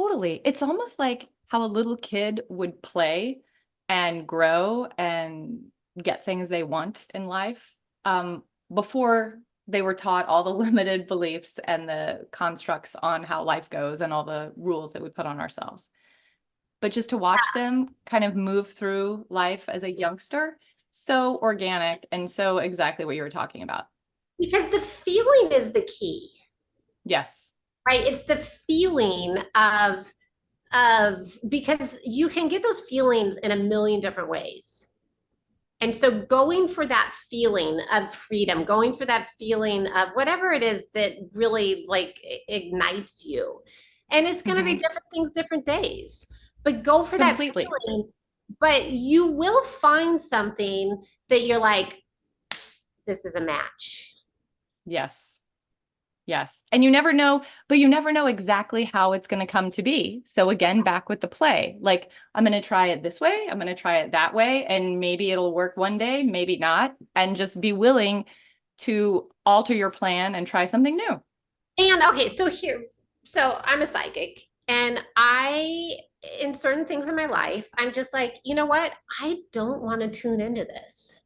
[SPEAKER 1] Totally. It's almost like how a little kid would play and grow and get things they want in life before they were taught all the limited beliefs and the constructs on how life goes and all the rules that we put on ourselves. But just to watch them kind of move through life as a youngster, so organic and so exactly what you were talking about.
[SPEAKER 2] Because the feeling is the key.
[SPEAKER 1] Yes.
[SPEAKER 2] Right? It's the feeling of because you can get those feelings in a million different ways. And so going for that feeling of freedom, going for that feeling of whatever it is that really like ignites you. And it's going to be different things, different days, but go for that feeling. But you will find something that you're like, this is a match.
[SPEAKER 1] Yes. Yes. And you never know, but you never know exactly how it's going to come to be. So again, back with the play, like I'm going to try it this way. I'm going to try it that way. And maybe it'll work one day, maybe not. And just be willing to alter your plan and try something new.
[SPEAKER 2] And okay, so I'm a psychic and in certain things in my life, I'm just like, you know what? I don't want to tune into this.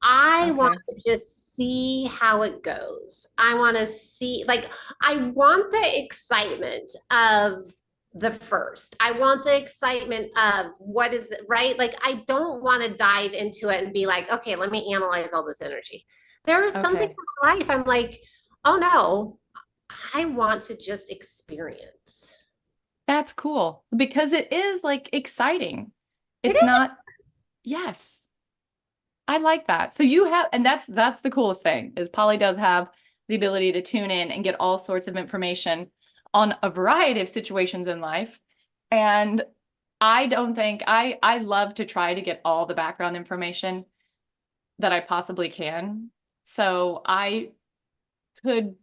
[SPEAKER 2] I want to just see how it goes. I want to see, like, I want the excitement of the first. I want the excitement of what is it, right? Like, I don't want to dive into it and be like, okay, let me analyze all this energy. There are some things in my life I'm like, oh no, I want to just experience.
[SPEAKER 1] That's cool because it is like exciting. It's
[SPEAKER 2] It is.
[SPEAKER 1] not, yes. I like that. So you have, and that's the coolest thing is Polly does have the ability to tune in and get all sorts of information on a variety of situations in life. And I don't think I love to try to get all the background information that I possibly can. So I could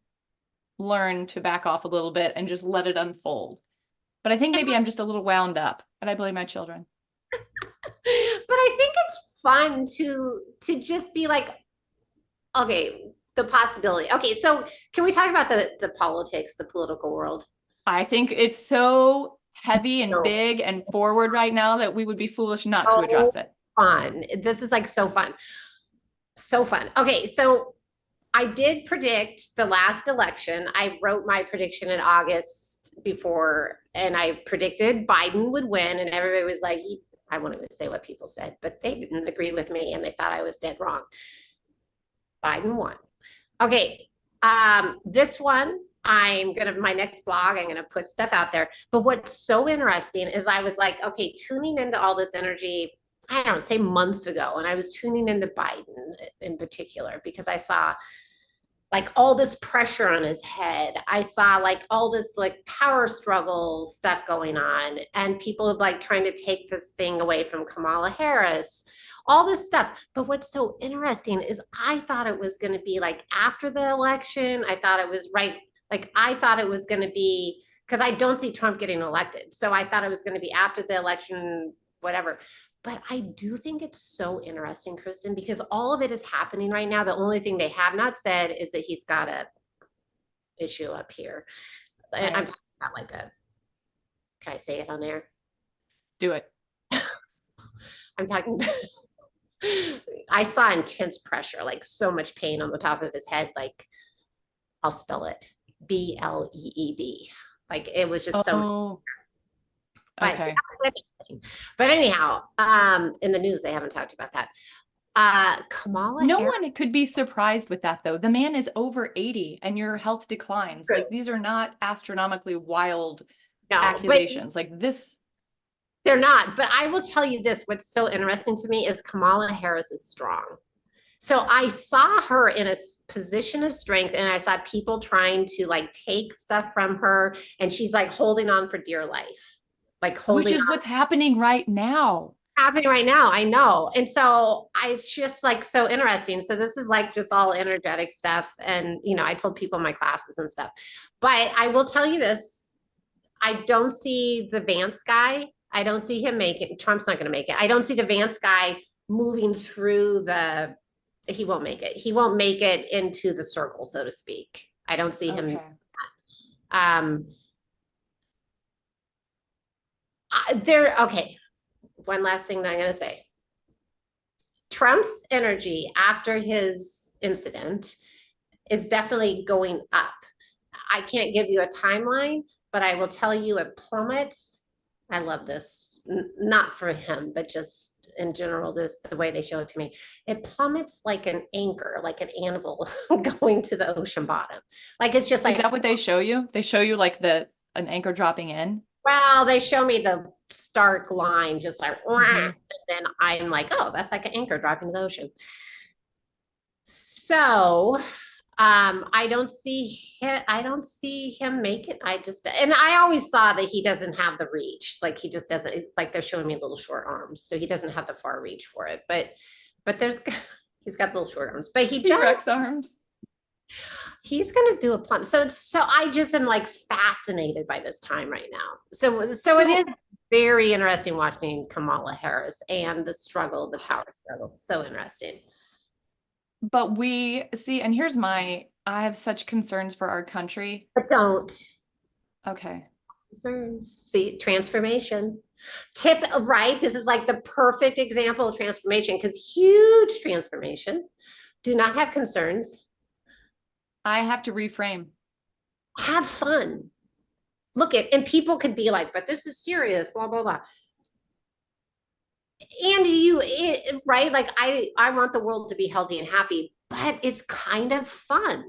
[SPEAKER 1] learn to back off a little bit and just let it unfold. But I think maybe I'm just a little wound up, and I blame my children.
[SPEAKER 2] But I think it's fun to just be like, okay, the possibility. Okay, so can we talk about the politics, the political world?
[SPEAKER 1] I think it's so heavy and big and forward right now that we would be foolish not to address it.
[SPEAKER 2] Fun. This is like so fun. So fun. Okay, so I did predict the last election. I wrote my prediction in August before, and I predicted Biden would win, and everybody was like, I won't even say what people said, but they didn't agree with me and they thought I was dead wrong. Biden won. Okay, this one, my next blog, I'm gonna put stuff out there. But what's so interesting is I was like, okay, tuning into all this energy, I don't know, say months ago, and I was tuning into Biden in particular because I saw like all this pressure on his head. I saw like all this like power struggle stuff going on and people like trying to take this thing away from Kamala Harris, all this stuff. But what's so interesting is I thought it was going to be like after the election. I thought it was right. Like I thought it was going to be because I don't see Trump getting elected. So I thought it was going to be after the election, whatever. But I do think it's so interesting, Kristin, because all of it is happening right now. The only thing they have not said is that he's got a issue up here. Right. I'm talking about like can I say it on air?
[SPEAKER 1] Do it.
[SPEAKER 2] I'm talking, I saw intense pressure, like so much pain on the top of his head. Like I'll spell it, BLEED. Like it was just so. But,
[SPEAKER 1] okay.
[SPEAKER 2] But anyhow, in the news, they haven't talked about that. Kamala
[SPEAKER 1] No
[SPEAKER 2] Harris.
[SPEAKER 1] one could be surprised with that, though. The man is over 80 and your health declines. Like these are not astronomically wild accusations. Like this.
[SPEAKER 2] They're not. But I will tell you this. What's so interesting to me is Kamala Harris is strong. So I saw her in a position of strength and I saw people trying to like take stuff from her and she's like holding on for dear life. Like
[SPEAKER 1] which is what's happening right now.
[SPEAKER 2] I know. And so it's just like so interesting. So this is like just all energetic stuff. And, you know, I told people in my classes and stuff, but I will tell you this. I don't see the Vance guy. I don't see him making, Trump's not going to make it. I don't see the Vance guy moving through he won't make it. He won't make it into the circle, so to speak. I don't see him. Okay. One last thing that I'm going to say. Trump's energy after his incident is definitely going up. I can't give you a timeline, but I will tell you it plummets. I love this, not for him, but just in general, this the way they show it to me. It plummets like an anchor, like an anvil going to the ocean bottom. Like it's just
[SPEAKER 1] Is
[SPEAKER 2] like,
[SPEAKER 1] that what they show you? They show you like an anchor dropping in?
[SPEAKER 2] well, they show me the stark line, just like,
[SPEAKER 1] Mm-hmm.
[SPEAKER 2] and then I'm like, oh, that's like an anchor dropping to the ocean. So I don't see him making. I just, and I always saw that he doesn't have the reach. Like he just doesn't, it's like they're showing me little short arms. So he doesn't have the far reach for it. But there's, he's got little short arms, but he does,
[SPEAKER 1] T-Rex arms.
[SPEAKER 2] he's going to do a plumb. So I just am like fascinated by this time right now. So it is very interesting watching Kamala Harris and the struggle, the power struggle. So interesting.
[SPEAKER 1] But we see, and here's I have such concerns for our country.
[SPEAKER 2] But don't.
[SPEAKER 1] Okay.
[SPEAKER 2] See, transformation. Right? This is like the perfect example of transformation because huge transformation. Do not have concerns.
[SPEAKER 1] I have to reframe.
[SPEAKER 2] Have fun. Look at, and people could be like, but this is serious, blah, blah, blah. And right? Like I want the world to be healthy and happy, but it's kind of fun.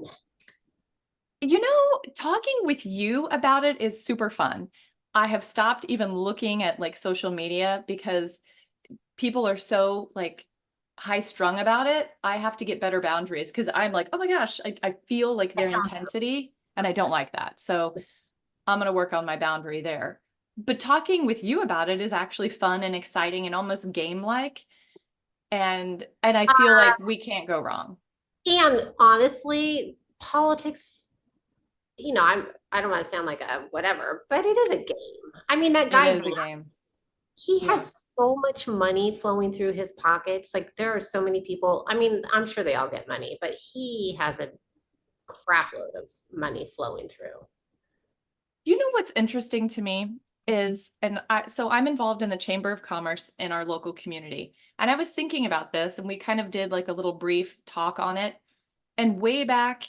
[SPEAKER 1] You know, talking with you about it is super fun. I have stopped even looking at like social media because people are so like high strung about it. I have to get better boundaries because I'm like, oh my gosh, I feel like their intensity and I don't like that. So I'm going to work on my boundary there. But talking with you about it is actually fun and exciting and almost game-like. And I feel like we can't go wrong.
[SPEAKER 2] And honestly, politics, I don't want to sound like a whatever, but it is a game. I mean, that
[SPEAKER 1] It
[SPEAKER 2] guy,
[SPEAKER 1] is a game.
[SPEAKER 2] he
[SPEAKER 1] Yeah.
[SPEAKER 2] has so much money flowing through his pockets. Like there are so many people. I mean, I'm sure they all get money, but he has a crap load of money flowing through.
[SPEAKER 1] You know what's interesting to me is, so I'm involved in the Chamber of Commerce in our local community. And I was thinking about this and we kind of did like a little brief talk on it. And way back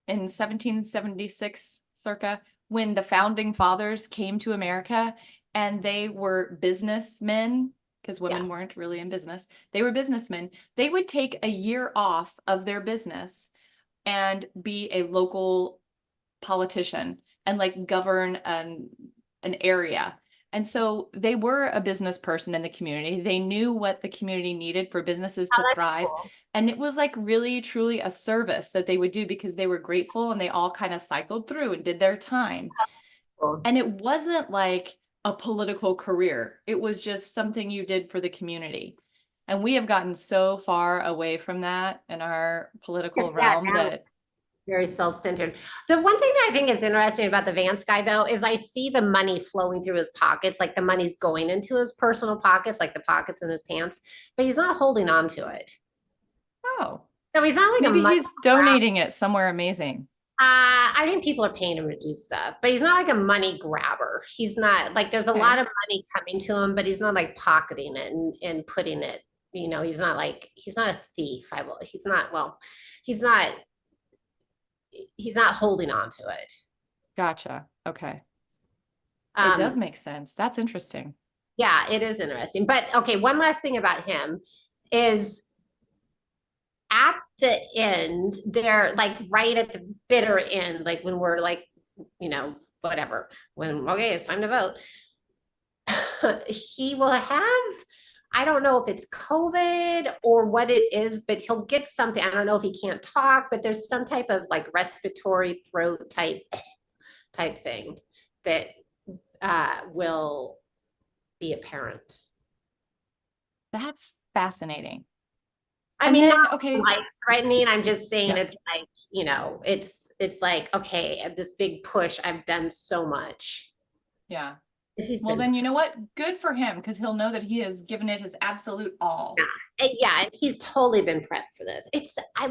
[SPEAKER 1] in 1776, circa, when the founding fathers came to America and they were businessmen, because women weren't really in business, they were businessmen, they would take a year off of their business and be a local politician and like govern an area. And so they were a business person in the community. They knew what the community needed for businesses to thrive.
[SPEAKER 2] Cool.
[SPEAKER 1] And it was like really, truly a service that they would do because they were grateful and they all kind of cycled through and did their time.
[SPEAKER 2] Cool.
[SPEAKER 1] And it wasn't like a political career. It was just something you did for the community. And we have gotten so far away from that in our political realm that
[SPEAKER 2] very self-centered. The one thing that I think is interesting about the Vance guy, though, is I see the money flowing through his pockets, like the money's going into his personal pockets, like the pockets in his pants, but he's not holding on to it.
[SPEAKER 1] oh,
[SPEAKER 2] So he's not like
[SPEAKER 1] maybe he's donating it somewhere amazing.
[SPEAKER 2] I think people are paying him to do stuff, but he's not like a money grabber. He's not like there's a lot of money coming to him, but he's not like pocketing it and putting it. He's not a thief. He's not holding on to it.
[SPEAKER 1] Gotcha. Okay. It does make sense. That's interesting.
[SPEAKER 2] Yeah, it is interesting. But okay, one last thing about him is at the end, they're like right at the bitter end, like when we're like, whatever, okay, it's time to vote. He will have, I don't know if it's COVID or what it is, but he'll get something. I don't know if he can't talk, but there's some type of like respiratory throat type thing that will be apparent.
[SPEAKER 1] That's fascinating.
[SPEAKER 2] I
[SPEAKER 1] And
[SPEAKER 2] mean,
[SPEAKER 1] then,
[SPEAKER 2] not
[SPEAKER 1] okay,
[SPEAKER 2] life threatening. I'm just saying it's like, it's like, okay, this big push, I've done so much.
[SPEAKER 1] yeah.
[SPEAKER 2] He's
[SPEAKER 1] Well,
[SPEAKER 2] been,
[SPEAKER 1] then you know what? Good for him because he'll know that he has given it his absolute all.
[SPEAKER 2] yeah, Yeah, and he's totally been prepped for this.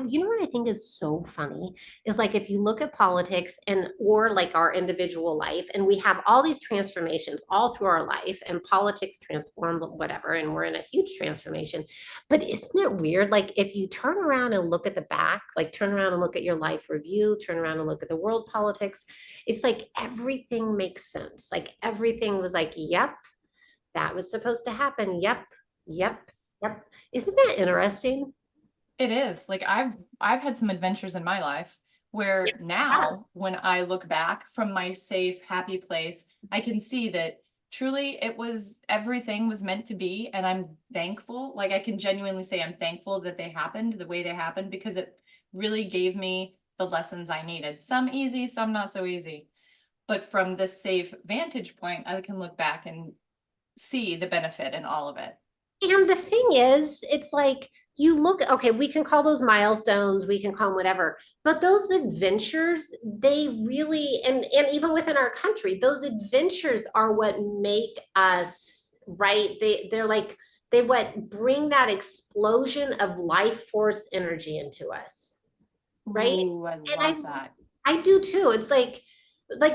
[SPEAKER 2] You know what I think is so funny is like if you look at politics and or like our individual life, and we have all these transformations all through our life, and politics transform whatever, and we're in a huge transformation. But isn't it weird? Like if you turn around and look at the back, like turn around and look at your life review, turn around and look at the world politics, it's like everything makes sense. Like everything was like, yep, that was supposed to happen. Yep, yep. Yep. Isn't that interesting?
[SPEAKER 1] It is. Like I've had some adventures in my life where
[SPEAKER 2] Yes. Yeah.
[SPEAKER 1] now when I look back from my safe, happy place, I can see that truly it was everything was meant to be, and I'm thankful. Like I can genuinely say I'm thankful that they happened the way they happened because it really gave me the lessons I needed. Some easy, some not so easy. But from this safe vantage point, I can look back and see the benefit in all of it.
[SPEAKER 2] And the thing is, it's like you look, okay, we can call those milestones, we can call them whatever, but those adventures, they really, and even within our country, those adventures are what make us, right? They're like, they what bring that explosion of life force energy into us, right?
[SPEAKER 1] Ooh, I
[SPEAKER 2] And
[SPEAKER 1] love that.
[SPEAKER 2] I do too. It's like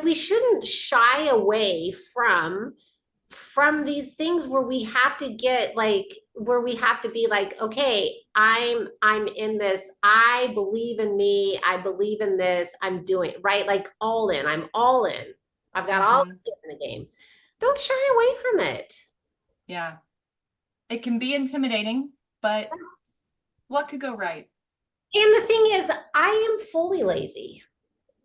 [SPEAKER 2] we shouldn't shy away from these things where we have to get like where we have to be like, okay, I'm in this, I believe in me, I believe in this, I'm doing right, like all in, I'm all in, I've got all the
[SPEAKER 1] Mhm.
[SPEAKER 2] skin in the game. Don't shy away from it.
[SPEAKER 1] Yeah. It can be intimidating, but what could go right?
[SPEAKER 2] And the thing is, I am fully lazy,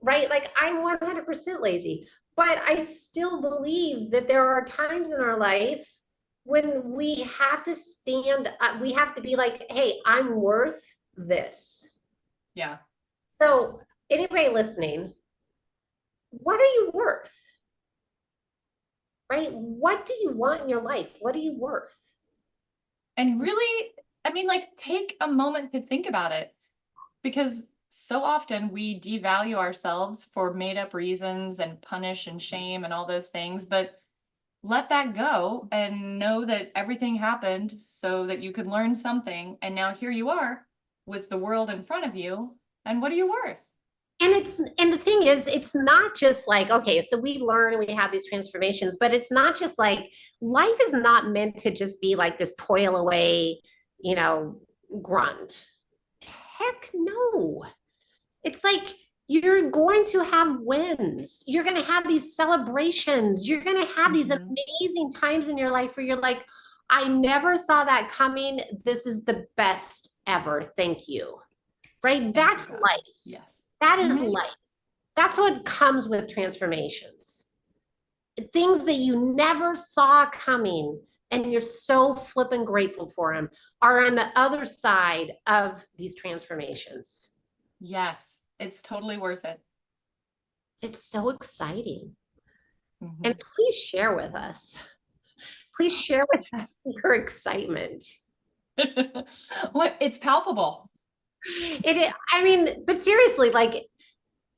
[SPEAKER 2] right? Like I'm 100% lazy, but I still believe that there are times in our life when we have to stand up, we have to be like, hey, I'm worth this.
[SPEAKER 1] Yeah.
[SPEAKER 2] So, anybody listening, what are you worth? Right? What do you want in your life? What are you worth?
[SPEAKER 1] And really, I mean, like, take a moment to think about it because so often we devalue ourselves for made up reasons and punish and shame and all those things. But let that go and know that everything happened so that you could learn something. And now here you are with the world in front of you. And what are you worth?
[SPEAKER 2] And the thing is, it's not just like, okay, so we learn and we have these transformations, but it's not just like life is not meant to just be like this toil away, you know, grunt. Heck no. It's like you're going to have wins. You're going to have these celebrations. You're going to have these
[SPEAKER 1] Mhm.
[SPEAKER 2] amazing times in your life where you're like, I never saw that coming. This is the best ever. Thank you. Right?
[SPEAKER 1] Thank you,
[SPEAKER 2] That's
[SPEAKER 1] God.
[SPEAKER 2] life.
[SPEAKER 1] Yes.
[SPEAKER 2] That is
[SPEAKER 1] Mhm.
[SPEAKER 2] life. That's what comes with transformations. Things that you never saw coming and you're so flippin' grateful for them are on the other side of these transformations.
[SPEAKER 1] Yes. It's totally worth it.
[SPEAKER 2] It's so exciting. And
[SPEAKER 1] Mhm.
[SPEAKER 2] please share with us. Please share with us your excitement.
[SPEAKER 1] What? It's palpable.
[SPEAKER 2] I mean, but seriously, like,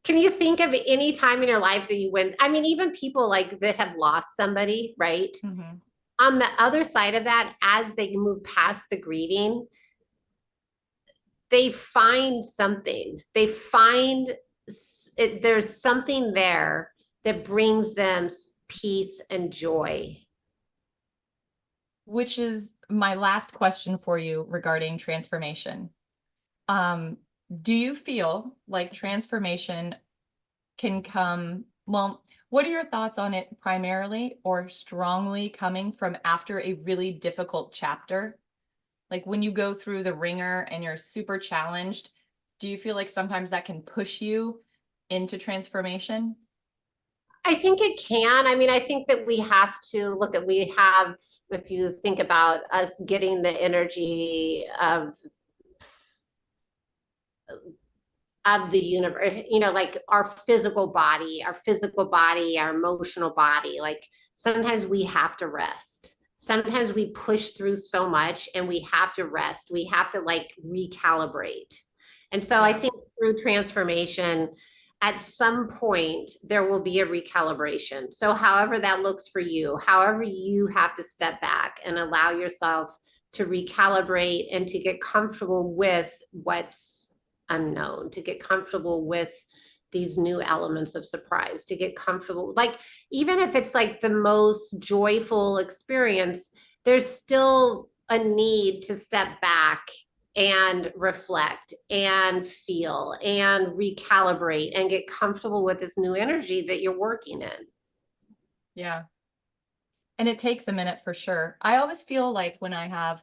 [SPEAKER 2] can you think of any time in your life that you went? I mean, even people like that have lost somebody, right?
[SPEAKER 1] Mhm.
[SPEAKER 2] On the other side of that, as they move past the grieving, they find something. They find there's something there that brings them peace and joy.
[SPEAKER 1] Which is my last question for you regarding transformation. Um, do you feel like transformation can come, well, what are your thoughts on it primarily or strongly coming from after a really difficult chapter? Like when you go through the ringer and you're super challenged, do you feel like sometimes that can push you into transformation?
[SPEAKER 2] I think it can. I mean, I think that we have to look at, we have, if you think about us getting the energy of the universe, you know, like our physical body, our emotional body, like sometimes we have to rest. Sometimes we push through so much and we have to rest. We have to like recalibrate. And so I
[SPEAKER 1] Yeah.
[SPEAKER 2] think through transformation, at some point there will be a recalibration. So however that looks for you, however you have to step back and allow yourself to recalibrate and to get comfortable with what's unknown, to get comfortable with these new elements of surprise, to get comfortable, like even if it's like the most joyful experience, there's still a need to step back and reflect and feel and recalibrate and get comfortable with this new energy that you're working in.
[SPEAKER 1] Yeah. And it takes a minute for sure. I always feel like when I have,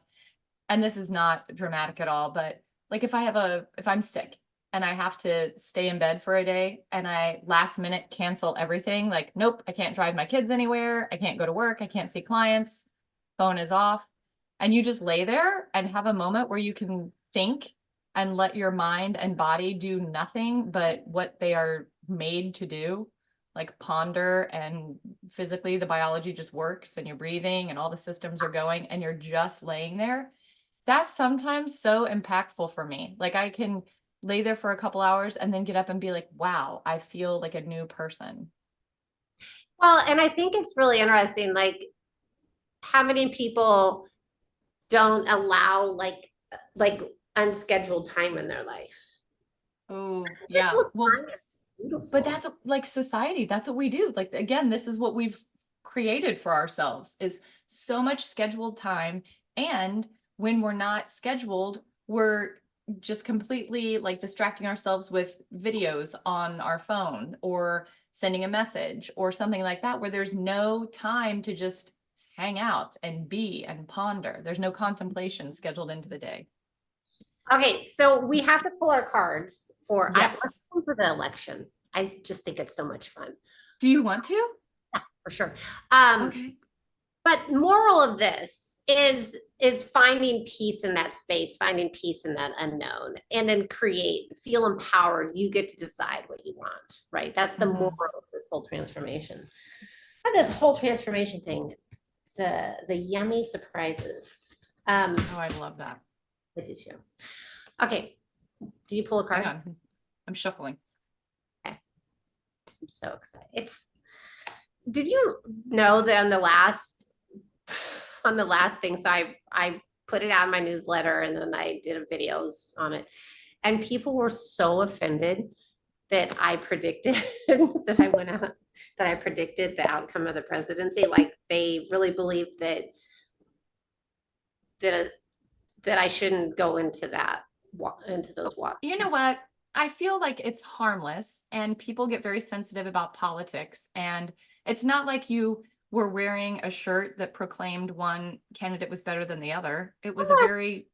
[SPEAKER 1] and this is not dramatic at all, but like if I'm sick and I have to stay in bed for a day and I last minute cancel everything, like, nope, I can't drive my kids anywhere. I can't go to work. I can't see clients. Phone is off. And you just lay there and have a moment where you can think and let your mind and body do nothing but what they are made to do, like ponder, and physically the biology just works and you're breathing and all the systems are going and you're just laying there. That's sometimes so impactful for me. Like I can lay there for a couple hours and then get up and be like, wow, I feel like a new person.
[SPEAKER 2] Well, and I think it's really interesting, like how many people don't allow like unscheduled time in their life.
[SPEAKER 1] Oh, yeah.
[SPEAKER 2] Unscheduled
[SPEAKER 1] Well,
[SPEAKER 2] time is beautiful.
[SPEAKER 1] but that's like society. That's what we do. Like, again, this is what we've created for ourselves is so much scheduled time. And when we're not scheduled, we're just completely like distracting ourselves with videos on our phone or sending a message or something like that, where there's no time to just hang out and be and ponder. There's no contemplation scheduled into the day.
[SPEAKER 2] Okay, so we have to pull our cards for
[SPEAKER 1] Yes.
[SPEAKER 2] for the election. I just think it's so much fun.
[SPEAKER 1] Do you want to?
[SPEAKER 2] Yeah, for sure.
[SPEAKER 1] Okay.
[SPEAKER 2] But moral of this is finding peace in that space, finding peace in that unknown, and then feel empowered. You get to decide what you want, right? That's the moral of this whole transformation. And this whole transformation thing, the yummy surprises.
[SPEAKER 1] Oh, I love that.
[SPEAKER 2] I do too. Okay. Did you pull a card?
[SPEAKER 1] Hang on. I'm shuffling.
[SPEAKER 2] Okay. I'm so excited. Did you know that on the last thing, so I put it out in my newsletter and then I did videos on it, and people were so offended that I predicted that I went out, that I predicted the outcome of the presidency. Like they really believed that I shouldn't go into those waters.
[SPEAKER 1] You know what? I feel like it's harmless and people get very sensitive about politics. And it's not like you were wearing a shirt that proclaimed one candidate was better than the other. It was a very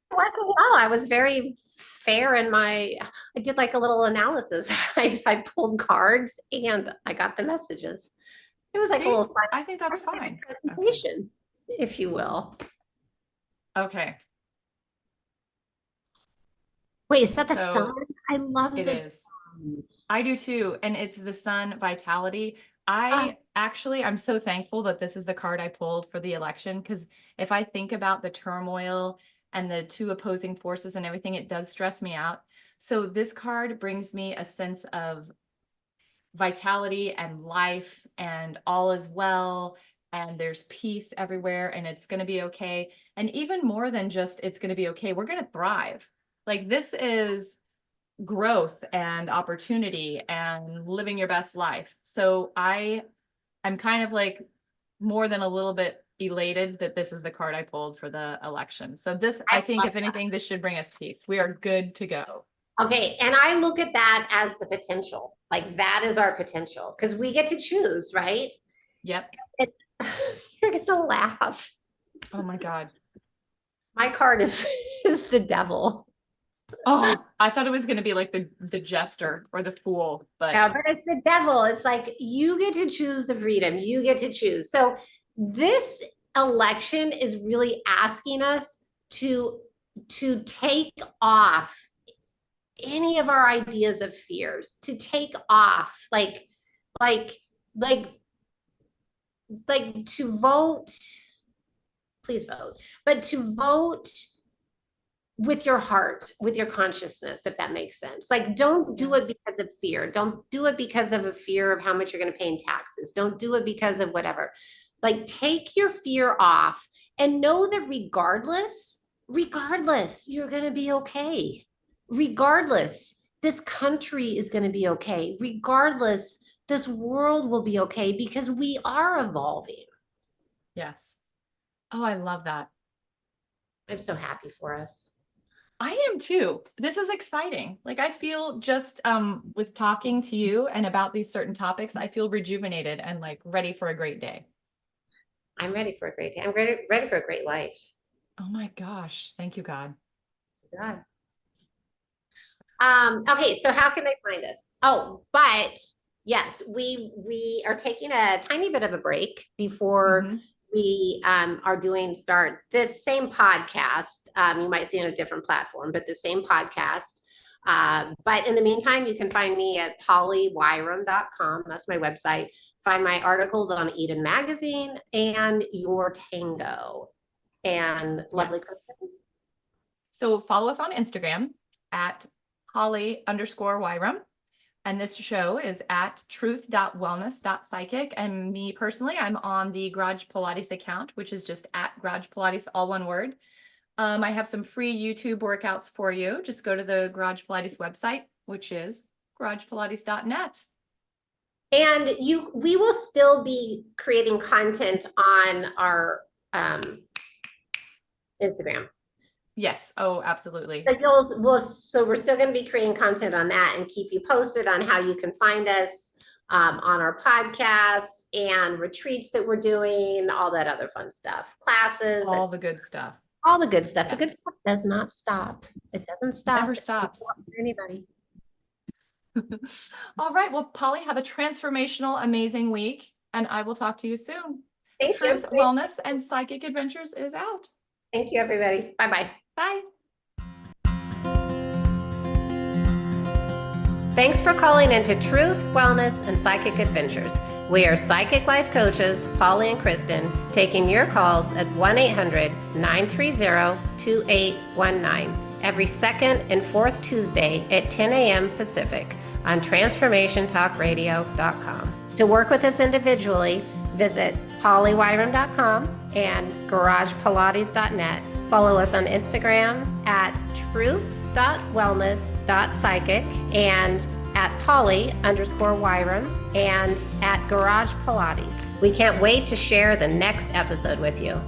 [SPEAKER 2] I was very fair in I did like a little analysis. I pulled cards and I got the messages. It was like a little
[SPEAKER 1] I think that's fine.
[SPEAKER 2] presentation, if you will.
[SPEAKER 1] Okay.
[SPEAKER 2] Wait, is that the sun? I love
[SPEAKER 1] it
[SPEAKER 2] this.
[SPEAKER 1] Is. I do too. And it's the sun vitality. I'm so thankful that this is the card I pulled for the election, because if I think about the turmoil and the two opposing forces and everything, it does stress me out. So this card brings me a sense of vitality and life and all is well and there's peace everywhere and it's going to be okay. And even more than just it's going to be okay, we're going to thrive. Like this is growth and opportunity and living your best life. So I'm kind of like more than a little bit elated that this is the card I pulled for the election. So this, I think if anything, this should bring us peace. We are good to go.
[SPEAKER 2] Okay. And I look at that as the potential. Like that is our potential because we get to choose, right?
[SPEAKER 1] Yep.
[SPEAKER 2] You're going to laugh.
[SPEAKER 1] Oh my God.
[SPEAKER 2] My card is the devil.
[SPEAKER 1] Oh, I thought it was going to be like the jester or the fool, but
[SPEAKER 2] yeah, but it's the devil. It's like you get to choose the freedom. You get to choose. So this election is really asking us to take off any of our ideas of fears, to take off like to vote. Please vote, but to vote with your heart, with your consciousness, if that makes sense. Like, don't do it because of fear. Don't do it because of a fear of how much you're going to pay in taxes. Don't do it because of whatever. Like, take your fear off and know that regardless, you're going to be okay. Regardless, this country is going to be okay. Regardless, this world will be okay because we are evolving.
[SPEAKER 1] Yes. Oh, I love that.
[SPEAKER 2] I'm so happy for us.
[SPEAKER 1] I am too. This is exciting. Like I feel just with talking to you and about these certain topics, I feel rejuvenated and like ready for a great day.
[SPEAKER 2] I'm ready for a great day. I'm ready for a great life.
[SPEAKER 1] Oh my gosh. Thank you, God.
[SPEAKER 2] God. Okay, so how can they find us? Oh, but yes, we are taking a tiny bit of a break before we start this same podcast. You might see on a different platform, but the same podcast. But in the meantime, you can find me at pollywirum.com. That's my website. Find my articles on Eden Magazine and Your Tango. And lovely Kristin.
[SPEAKER 1] So follow us on Instagram at Polly_Wirum. And this show is at truth.wellness.psychic. And me personally, I'm on the Garage Pilates account, which is just at Garage Pilates, all one word. I have some free YouTube workouts for you. Just go to the Garage Pilates website, which is garagepilates.net.
[SPEAKER 2] And we will still be creating content on our Instagram.
[SPEAKER 1] Yes. Oh, absolutely.
[SPEAKER 2] So we're still going to be creating content on that and keep you posted on how you can find us on our podcasts and retreats that we're doing, all that other fun stuff, classes,
[SPEAKER 1] all the good stuff.
[SPEAKER 2] All the good stuff.
[SPEAKER 1] Yes.
[SPEAKER 2] The good stuff does not stop. It doesn't stop.
[SPEAKER 1] It never stops.
[SPEAKER 2] For anybody.
[SPEAKER 1] All right. Well, Polly, have a transformational, amazing week, and I will talk to you soon.
[SPEAKER 2] Thank
[SPEAKER 1] Truth,
[SPEAKER 2] you.
[SPEAKER 1] Wellness, and Psychic Adventures is out.
[SPEAKER 2] Thank you, everybody. Bye-bye.
[SPEAKER 1] Bye.
[SPEAKER 2] Thanks for calling into Truth, Wellness, and Psychic Adventures. We are psychic life coaches, Polly and Kristin, taking your calls at 1-800-930-2819 every second and fourth Tuesday at 10 a.m. Pacific on transformationtalkradio.com. To work with us individually, visit pollywirum.com and garagepilates.net. Follow us on Instagram at truth.wellness.psychic and at Polly_Wirum and at Garage Pilates. We can't wait to share the next episode with you.